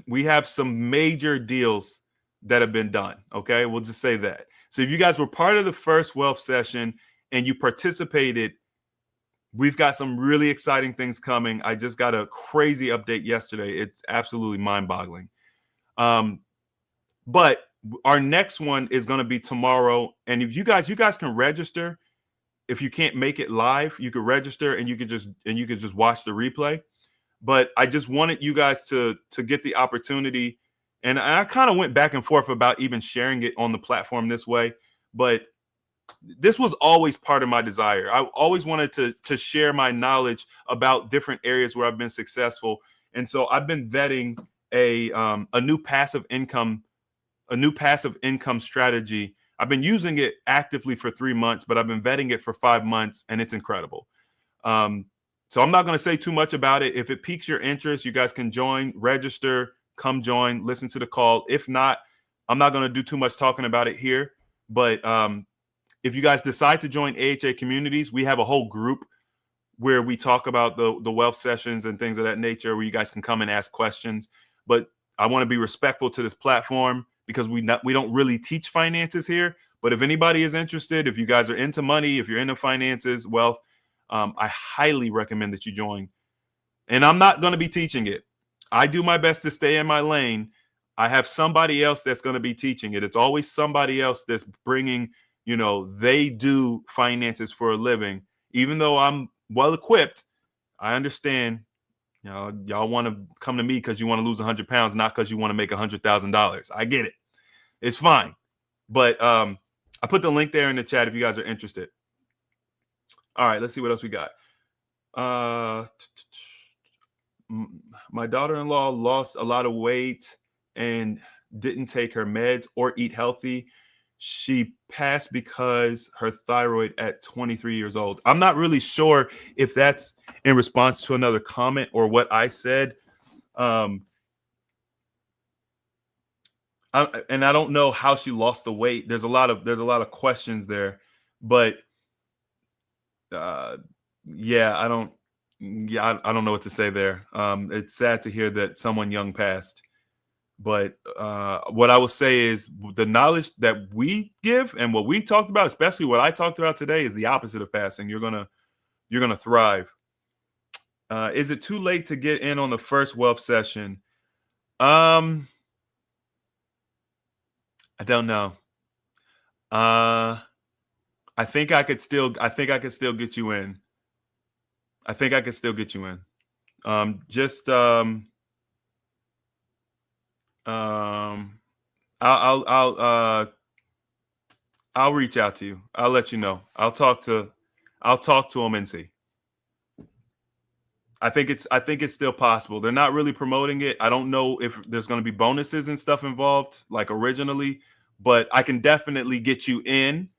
Speaker 1: we have some major deals that have been done. Okay. We'll just say that. So if you guys were part of the first wealth session and you participated, we've got some really exciting things coming. I just got a crazy update yesterday. It's absolutely mind-boggling. But our next one is going to be tomorrow. And if you guys can register. If you can't make it live, you could register and you could just watch the replay. But I just wanted you guys to get the opportunity. And I kind of went back and forth about even sharing it on the platform this way. But this was always part of my desire. I always wanted to share my knowledge about different areas where I've been successful. And so I've been vetting a new passive income strategy. I've been using it actively for 3 months, but I've been vetting it for 5 months, and it's incredible. So I'm not going to say too much about it. If it piques your interest, you guys can join, register, come join, listen to the call. If not, I'm not going to do too much talking about it here. But if you guys decide to join AHA Communities, we have a whole group where we talk about the wealth sessions and things of that nature, where you guys can come and ask questions. But I want to be respectful to this platform, because we don't really teach finances here. But if anybody is interested, if you guys are into money, if you're into finances, wealth, I highly recommend that you join. And I'm not going to be teaching it. I do my best to stay in my lane. I have somebody else that's going to be teaching it. It's always somebody else that's bringing, they do finances for a living. Even though I'm well equipped, I understand. Y'all want to come to me because you want to lose 100 pounds, not because you want to make $100,000. I get it. It's fine. But I put the link there in the chat if you guys are interested. All right, let's see what else we got. My daughter-in-law lost a lot of weight and didn't take her meds or eat healthy. She passed because her thyroid at 23 years old. I'm not really sure if that's in response to another comment or what I said. And I don't know how she lost the weight. There's a lot of questions there, but I don't know what to say there. It's sad to hear that someone young passed. But what I will say is the knowledge that we give and what we talked about, especially what I talked about today, is the opposite of passing. You're gonna thrive. Is it too late to get in on the first wealth session? I don't know. I think I could still get you in. I'll reach out to you. I'll let you know. I'll talk to them and see. I think it's still possible. They're not really promoting it. I don't know if there's going to be bonuses and stuff involved like originally, but I can definitely get you in.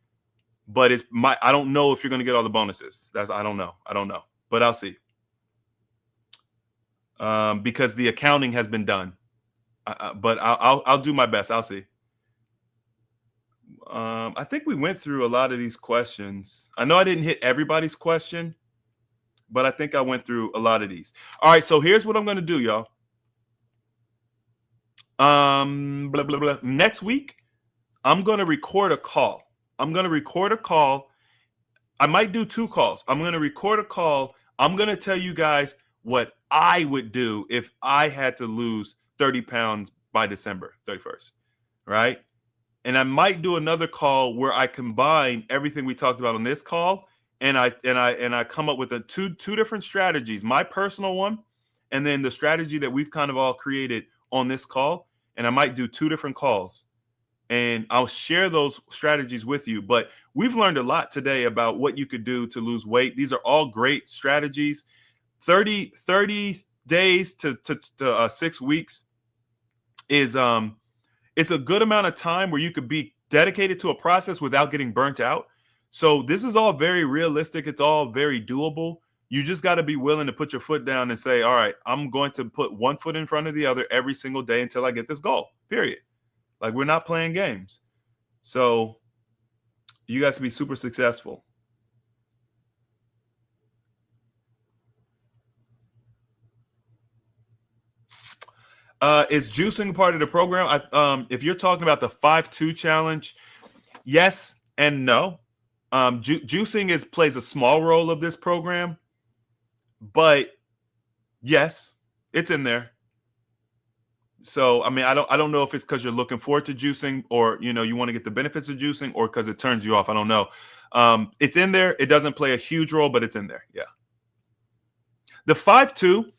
Speaker 1: But I don't know if you're going to get all the bonuses. I don't know, but I'll see. Because the accounting has been done. But I'll do my best. I'll see. I think we went through a lot of these questions. I know I didn't hit everybody's question, but I think I went through a lot of these. All right, so here's what I'm going to do, y'all. Next week, I'm going to record a call. I might do 2 calls. I'm going to record a call. I'm going to tell you guys what I would do if I had to lose 30 pounds by December 31st, right? And I might do another call where I combine everything we talked about on this call, and I come up with two different strategies, my personal one, and then the strategy that we've kind of all created on this call. And I might do 2 different calls, and I'll share those strategies with you. But we've learned a lot today about what you could do to lose weight. These are all great strategies. 30 days to 6 weeks is it's a good amount of time where you could be dedicated to a process without getting burnt out. So this is all very realistic. It's all very doable. You just got to be willing to put your foot down and say, all right, I'm going to put one foot in front of the other every single day until I get this goal, period. Like, we're not playing games. So you guys to be super successful. Is juicing part of the program? If you're talking about the 5-2 challenge, yes and no. Juicing plays a small role of this program, but yes, it's in there. So, I mean, I don't know if it's because you're looking forward to juicing, or you want to get the benefits of juicing, or because it turns you off. I don't know. It's in there. It doesn't play a huge role, but it's in there. Yeah. The 5-2.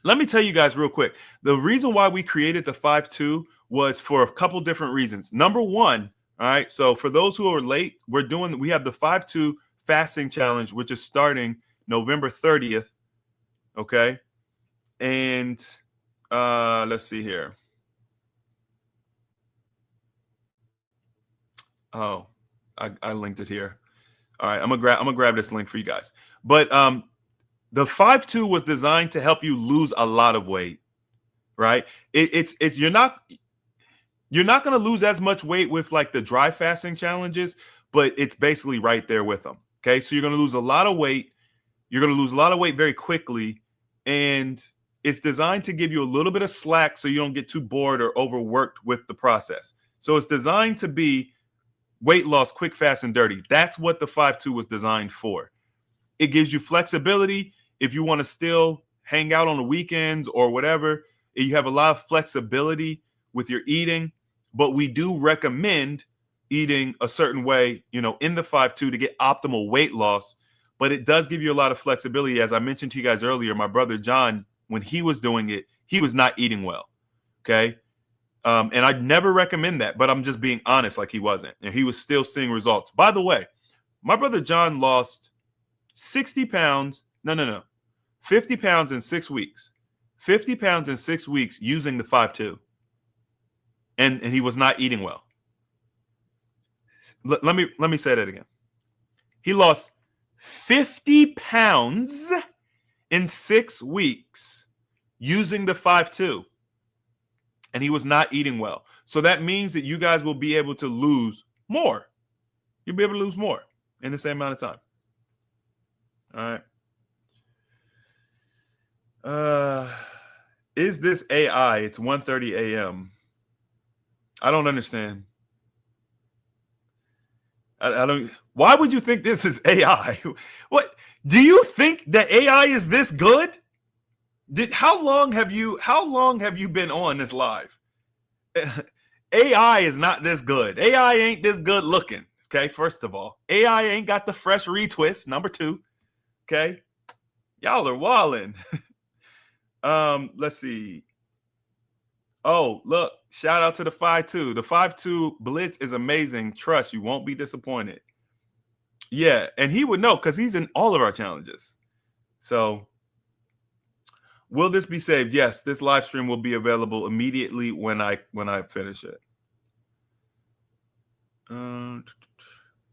Speaker 1: Let me tell you guys real quick. The reason why we created the 5-2 was for a couple different reasons. Number one, all right. So for those who are late, we have the 5-2 fasting challenge, which is starting November 30th. Okay. And let's see here. Oh, I linked it here. All right. I'm gonna grab this link for you guys. But the 5-2 was designed to help you lose a lot of weight, right? It's you're not going to lose as much weight with like the dry fasting challenges, but it's basically right there with them. Okay, so you're going to lose a lot of weight. You're going to lose a lot of weight very quickly, and it's designed to give you a little bit of slack so you don't get too bored or overworked with the process. So it's designed to be weight loss, quick, fast, and dirty. That's what the 5-2 was designed for. It gives you flexibility. If you want to still hang out on the weekends or whatever, you have a lot of flexibility with your eating, but we do recommend eating a certain way, in the 5-2 to get optimal weight loss. But it does give you a lot of flexibility. As I mentioned to you guys earlier, my brother John, when he was doing it, he was not eating well. Okay. And I'd never recommend that, but I'm just being honest, like he wasn't. And he was still seeing results. By the way, my brother John lost 60 pounds. No. 50 pounds in 6 weeks. 50 pounds in 6 weeks using the 5-2. And he was not eating well. Let me say that again. He lost 50 pounds in 6 weeks using the 5-2. And he was not eating well. So that means that you guys will be able to lose more. You'll be able to lose more in the same amount of time. All right. Is this AI? It's 1:30 a.m. I don't understand. I don't. Why would you think this is AI? What do you think that AI is this good? How long have you been on this live? AI is not this good. AI ain't this good looking. Okay, first of all, AI ain't got the fresh retwist. Number two, okay, y'all are wildin'. Let's see. Oh, look, shout out to the 5-2. The 5-2 blitz is amazing. Trust, you won't be disappointed. Yeah, and he would know because he's in all of our challenges. So, will this be saved? Yes, this live stream will be available immediately when I finish it.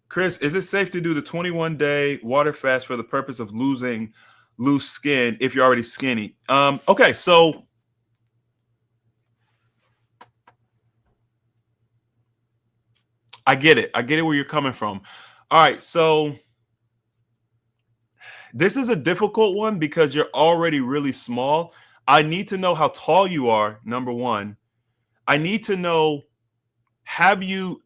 Speaker 1: Chris, is it safe to do the 21-day water fast for the purpose of losing loose skin if you're already skinny? Okay, so I get it. I get it where you're coming from. All right, so this is a difficult one because you're already really small. I need to know how tall you are, number one. I need to know, have you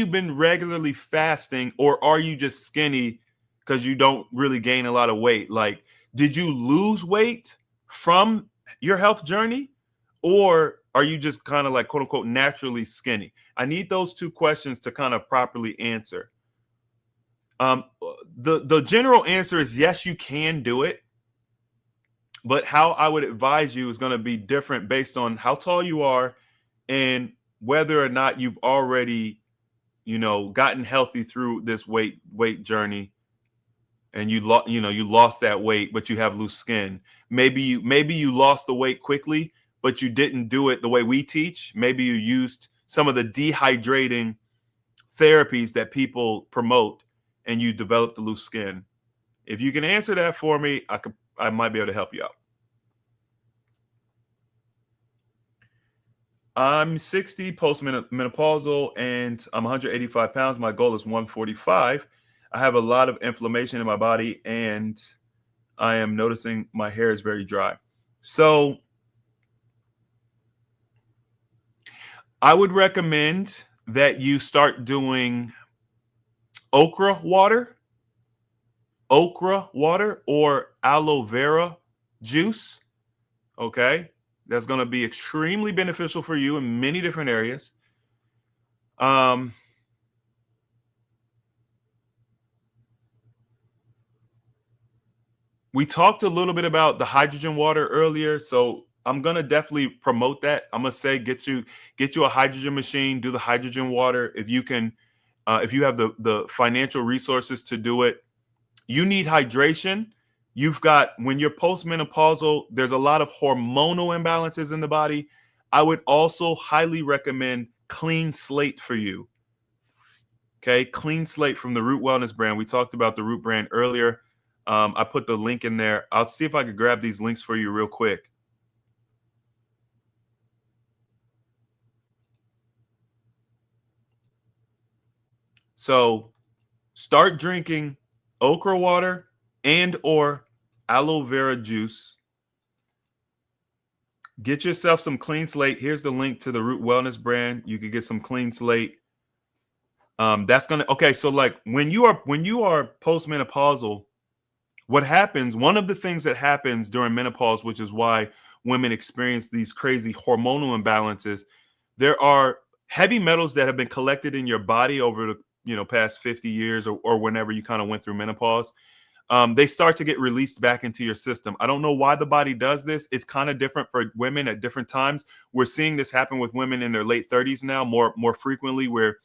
Speaker 1: been regularly fasting, or are you just skinny because you don't really gain a lot of weight? Like, did you lose weight from your health journey, or are you just kind of like, quote unquote, naturally skinny? I need those two questions to kind of properly answer. The general answer is yes, you can do it. But how I would advise you is going to be different based on how tall you are and whether or not you've already, gotten healthy through this weight journey, and you lost that weight, but you have loose skin. Maybe you lost the weight quickly, but you didn't do it the way we teach. Maybe you used some of the dehydrating therapies that people promote, and you developed the loose skin. If you can answer that for me, I might be able to help you out. I'm 60, post-menopausal, and I'm 185 pounds. My goal is 145. I have a lot of inflammation in my body, and I am noticing my hair is very dry. So I would recommend that you start doing okra water or aloe vera juice. Okay. That's going to be extremely beneficial for you in many different areas. We talked a little bit about the hydrogen water earlier, so I'm gonna definitely promote that. I'm gonna say get you a hydrogen machine, do the hydrogen water if you can, if you have the financial resources to do it. You need hydration. You've got, when you're postmenopausal, there's a lot of hormonal imbalances in the body. I would also highly recommend Clean Slate for you. Okay, Clean Slate from the Root Wellness brand. We talked about the Root brand earlier. I put the link in there. I'll see if I could grab these links for you real quick. So start drinking okra water and or aloe vera juice. Get yourself some Clean Slate. Here's the link to the Root Wellness brand. You can get some Clean Slate. That's gonna, okay. So like when you are postmenopausal, what happens, one of the things that happens during menopause, which is why women experience these crazy hormonal imbalances, there are heavy metals that have been collected in your body over the past 50 years or whenever you kind of went through menopause. They start to get released back into your system. I don't know why the body does this. It's kind of different for women at different times. We're seeing this happen with women in their late 30s now more frequently, where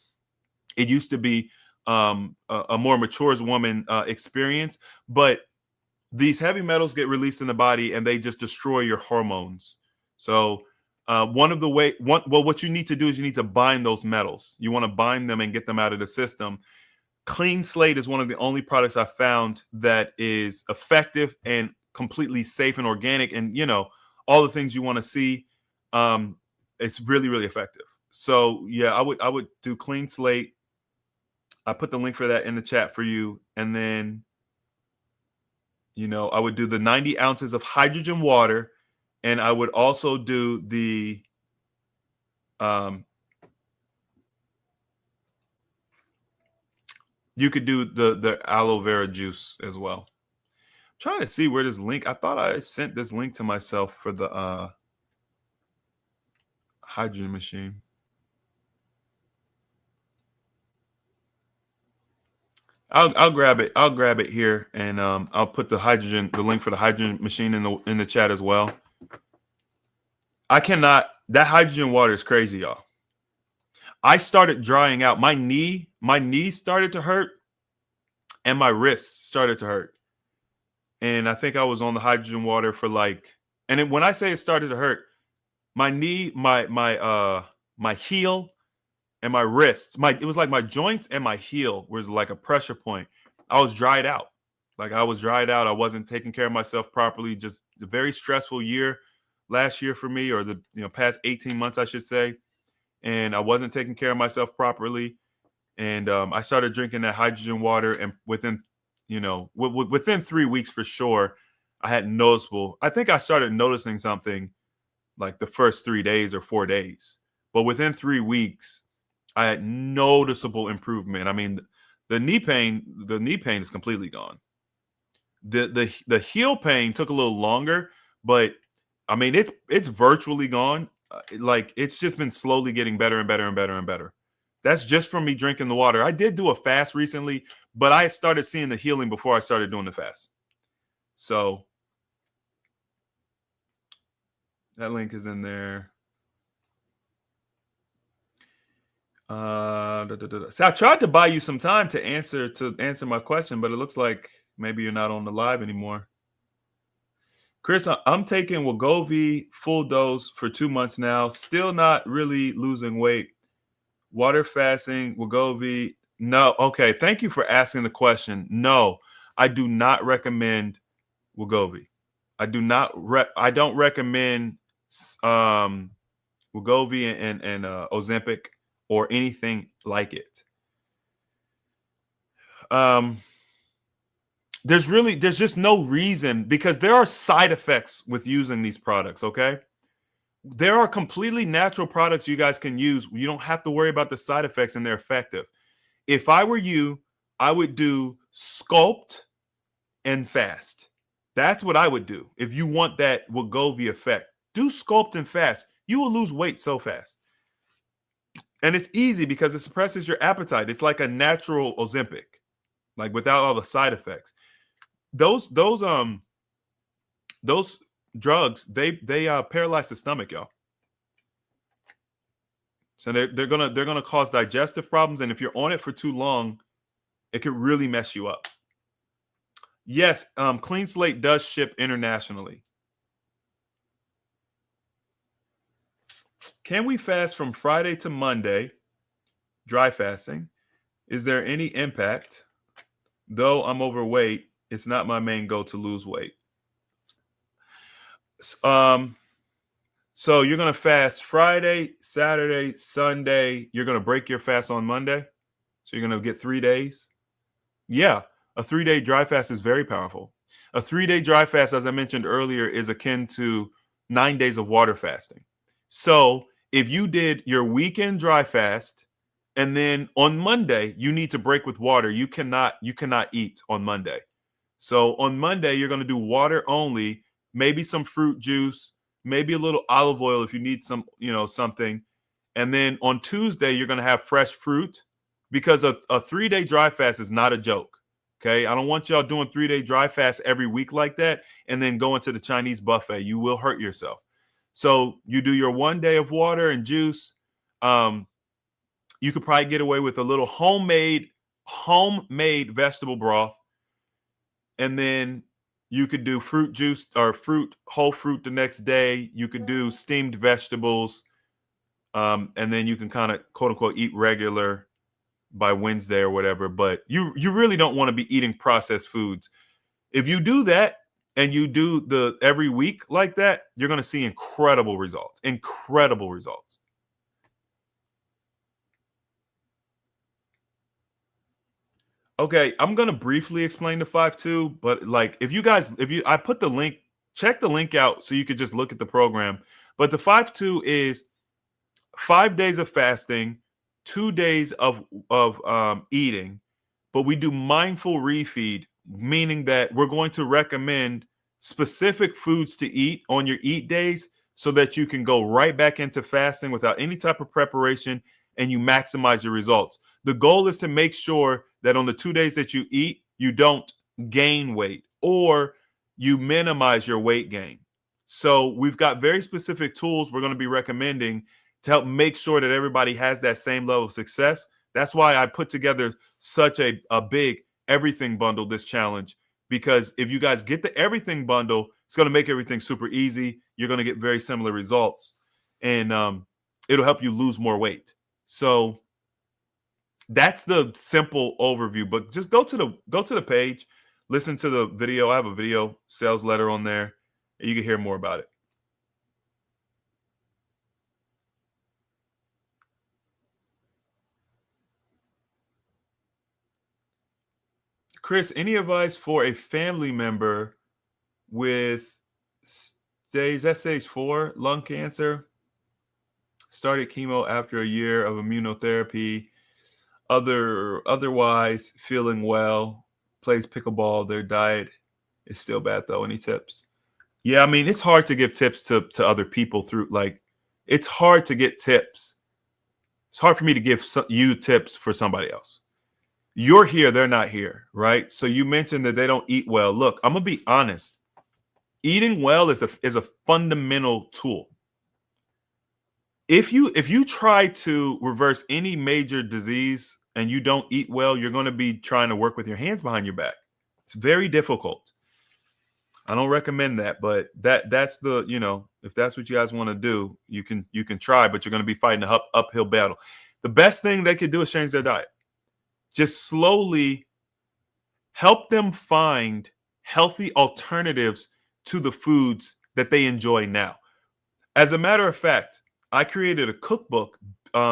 Speaker 1: it used to be a more mature woman experience. But these heavy metals get released in the body and they just destroy your hormones. So what you need to do is you need to bind those metals. You want to bind them and get them out of the system. Clean Slate is one of the only products I found that is effective and completely safe and organic, and all the things you want to see. It's really, really effective. So yeah, I would do Clean Slate. I put the link for that in the chat for you, and then I would do the 90 ounces of hydrogen water, and I would also do the you could do the aloe vera juice as well. I'm trying to see where this link, I thought I sent this link to myself for the hydrogen machine. I'll grab it. I'll grab it here, and I'll put the link for the hydrogen machine in the chat as well. That hydrogen water is crazy, y'all. I started drying out. My knees started to hurt, and my wrists started to hurt. And I think I was on the hydrogen water for when I say it started to hurt, my knee, my heel, and my wrists, it was like my joints and my heel was like a pressure point. I was dried out. I wasn't taking care of myself properly. Just a very stressful year last year for me, or the past 18 months, I should say. And I wasn't taking care of myself properly. And I started drinking that hydrogen water, and within 3 weeks for sure, I had I think I started noticing something like the first 3 days or 4 days. But within 3 weeks, I had noticeable improvement. I mean, the knee pain is completely gone. The heel pain took a little longer, but I mean, it's virtually gone. It's just been slowly getting better and better and better and better. That's just from me drinking the water. I did do a fast recently, but I started seeing the healing before I started doing the fast. So that link is in there. So I tried to buy you some time to answer my question, but it looks like maybe you're not on the live anymore. Chris, I'm taking Wegovy full dose for 2 months now. Still not really losing weight. Water fasting, Wegovy. No. Okay. Thank you for asking the question. No, I do not recommend Wegovy. I don't recommend Wegovy and Ozempic or anything like it. There's just no reason, because there are side effects with using these products. Okay, there are completely natural products you guys can use. You don't have to worry about the side effects, and they're effective. If I were you, I would do Sculpt and fast. That's what I would do. If you want that Wegovy effect, do Sculpt and fast. You will lose weight so fast. And it's easy because it suppresses your appetite. It's like a natural Ozempic, like without all the side effects. Those drugs, they paralyze the stomach, y'all. So they're gonna cause digestive problems, and if you're on it for too long, it could really mess you up. Yes, Clean Slate does ship internationally. Can we fast from Friday to Monday? Dry fasting. Is there any impact? Though I'm overweight, it's not my main goal to lose weight. So you're going to fast Friday, Saturday, Sunday. You're going to break your fast on Monday. So you're going to get 3 days. Yeah, a 3-day dry fast is very powerful. A 3-day dry fast, as I mentioned earlier, is akin to 9 days of water fasting. So if you did your weekend dry fast, and then on Monday, you need to break with water. You cannot eat on Monday. So on Monday, you're going to do water only, maybe some fruit juice, maybe a little olive oil if you need some, something. And then on Tuesday, you're going to have fresh fruit, because a 3-day dry fast is not a joke. Okay. I don't want y'all doing 3-day dry fast every week like that and then going to the Chinese buffet. You will hurt yourself. So you do your 1 day of water and juice. You could probably get away with a little homemade vegetable broth. And then you could do fruit juice or whole fruit the next day. You could do steamed vegetables. And then you can kind of, quote unquote, eat regular by Wednesday or whatever. But you really don't want to be eating processed foods. If you do that and you do the every week like that, you're going to see incredible results. Incredible results. Okay, I'm gonna briefly explain the 5-2, but like I put the link, check the link out so you could just look at the program. But the 5-2 is 5 days of fasting, 2 days of eating, but we do mindful refeed, meaning that we're going to recommend specific foods to eat on your eat days so that you can go right back into fasting without any type of preparation and you maximize your results. The goal is to make sure that on the 2 days that you eat, you don't gain weight or you minimize your weight gain. So we've got very specific tools we're going to be recommending to help make sure that everybody has that same level of success. That's why I put together such a big everything bundle, this challenge, because if you guys get the everything bundle, it's going to make everything super easy. You're going to get very similar results, and it'll help you lose more weight. So that's the simple overview, but just go to the page, listen to the video. I have a video sales letter on there, and you can hear more about it. Chris, any advice for a family member with stage 4 lung cancer? Started chemo after a year of immunotherapy. Otherwise feeling well, plays pickleball. Their diet is still bad though. Any tips? Yeah, I mean, it's hard to give tips to other people through, like, it's hard to get tips. It's hard for me to give you tips for somebody else. You're here, they're not here, right? So you mentioned that they don't eat well. Look, I'm gonna be honest. Eating well is a fundamental tool. If you try to reverse any major disease and you don't eat well, you're going to be trying to work with your hands behind your back. It's very difficult. I don't recommend that, but that's the, if that's what you guys want to do, you can try, but you're going to be fighting an uphill battle. The best thing they could do is change their diet. Just slowly help them find healthy alternatives to the foods that they enjoy now. As a matter of fact, I created a cookbook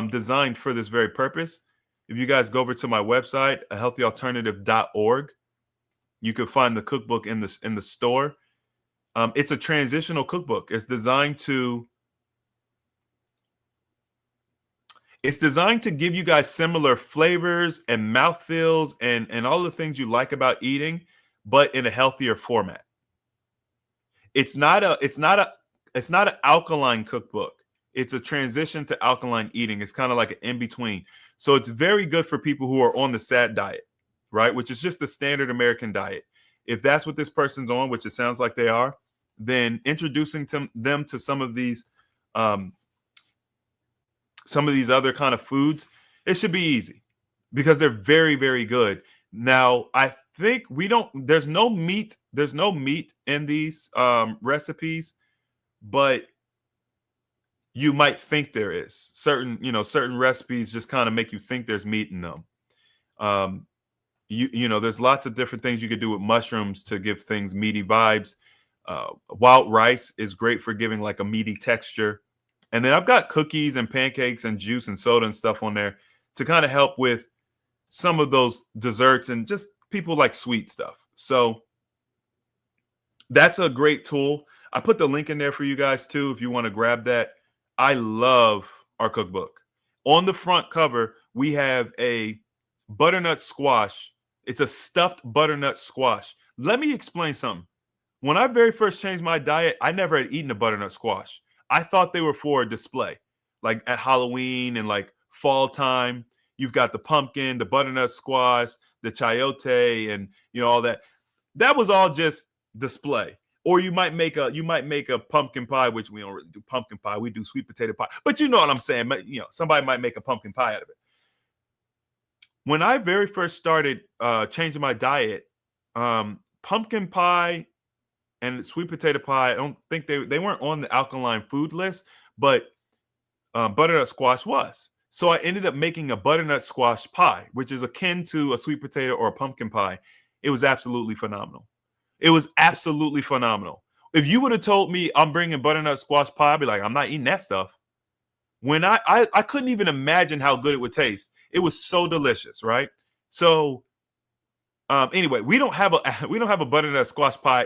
Speaker 1: designed for this very purpose. If you guys go over to my website, ahealthyalternative.org, you can find the cookbook in the store. It's a transitional cookbook. It's designed to give you guys similar flavors and mouthfeels and all the things you like about eating, but in a healthier format. It's not an alkaline cookbook. It's a transition to alkaline eating. It's kind of like an in-between. So it's very good for people who are on the SAD diet, right? Which is just the standard American diet. If that's what this person's on, which it sounds like they are, then introducing them to some of these other kind of foods, it should be easy because they're very, very good. Now, I think there's no meat in these recipes, but you might think there is. Certain recipes just kind of make you think there's meat in them. There's lots of different things you could do with mushrooms to give things meaty vibes. Wild rice is great for giving like a meaty texture. And then I've got cookies and pancakes and juice and soda and stuff on there to kind of help with some of those desserts and just people like sweet stuff. So that's a great tool. I put the link in there for you guys too if you want to grab that. I love our cookbook. On the front cover, we have a butternut squash. It's a stuffed butternut squash. Let me explain something. When I very first changed my diet, I never had eaten a butternut squash. I thought they were for a display, like at Halloween and like fall time. You've got the pumpkin, the butternut squash, the chayote, and all that. That was all just display. Or you might make a pumpkin pie, which we don't really do pumpkin pie. We do sweet potato pie. But you know what I'm saying. Somebody might make a pumpkin pie out of it. When I very first started changing my diet, pumpkin pie and sweet potato pie, I don't think they weren't on the alkaline food list, but butternut squash was. So I ended up making a butternut squash pie, which is akin to a sweet potato or a pumpkin pie. It was absolutely phenomenal. It was absolutely phenomenal. If you would have told me I'm bringing butternut squash pie, I'd be like, I'm not eating that stuff. When I couldn't even imagine how good it would taste. It was so delicious, right? So anyway, we don't have a butternut squash pie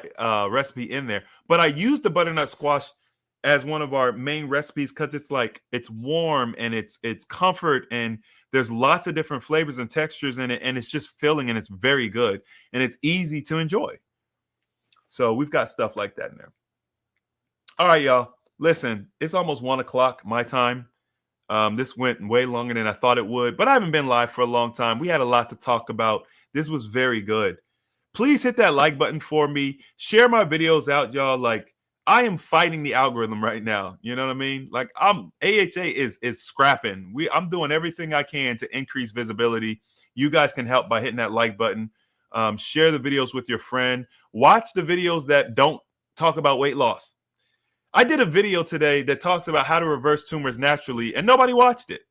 Speaker 1: recipe in there, but I used the butternut squash as one of our main recipes because it's warm and it's comfort and there's lots of different flavors and textures in it and it's just filling and it's very good and it's easy to enjoy. So we've got stuff like that in there. All right, y'all. Listen, it's almost 1:00 my time. This went way longer than I thought it would, but I haven't been live for a long time. We had a lot to talk about. This was very good. Please hit that like button for me. Share my videos out, y'all. Like, I am fighting the algorithm right now. You know what I mean? Like, AHA is scrapping. I'm doing everything I can to increase visibility. You guys can help by hitting that like button. Share the videos with your friend. Watch the videos that don't talk about weight loss. I did a video today that talks about how to reverse tumors naturally, and nobody watched it.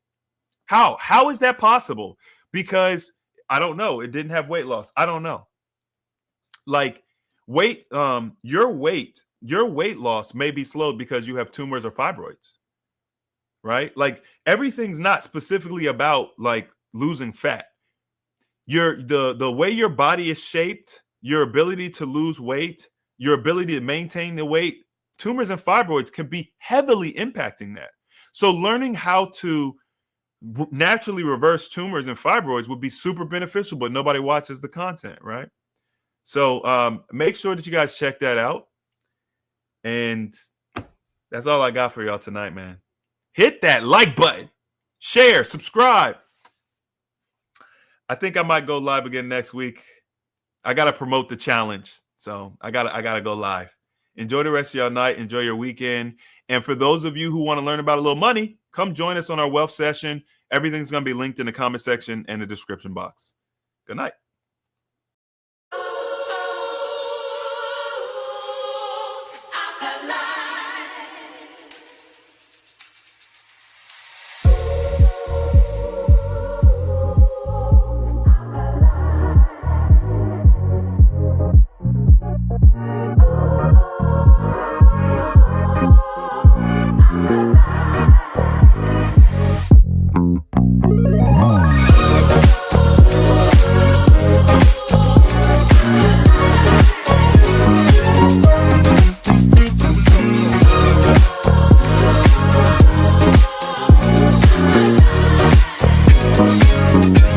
Speaker 1: How? How is that possible? Because I don't know. It didn't have weight loss. I don't know. Like your weight loss may be slowed because you have tumors or fibroids, right? Like everything's not specifically about like losing fat. The way your body is shaped, your ability to lose weight, your ability to maintain the weight, tumors and fibroids can be heavily impacting that. So learning how to naturally reverse tumors and fibroids would be super beneficial, but nobody watches the content, right? So make sure that you guys check that out. And that's all I got for y'all tonight, man. Hit that like button, share, subscribe. I think I might go live again next week. I got to promote the challenge. So I gotta go live. Enjoy the rest of your night. Enjoy your weekend. And for those of you who want to learn about a little money, come join us on our wealth session. Everything's going to be linked in the comment section and the description box. Good night.
Speaker 7: Bye.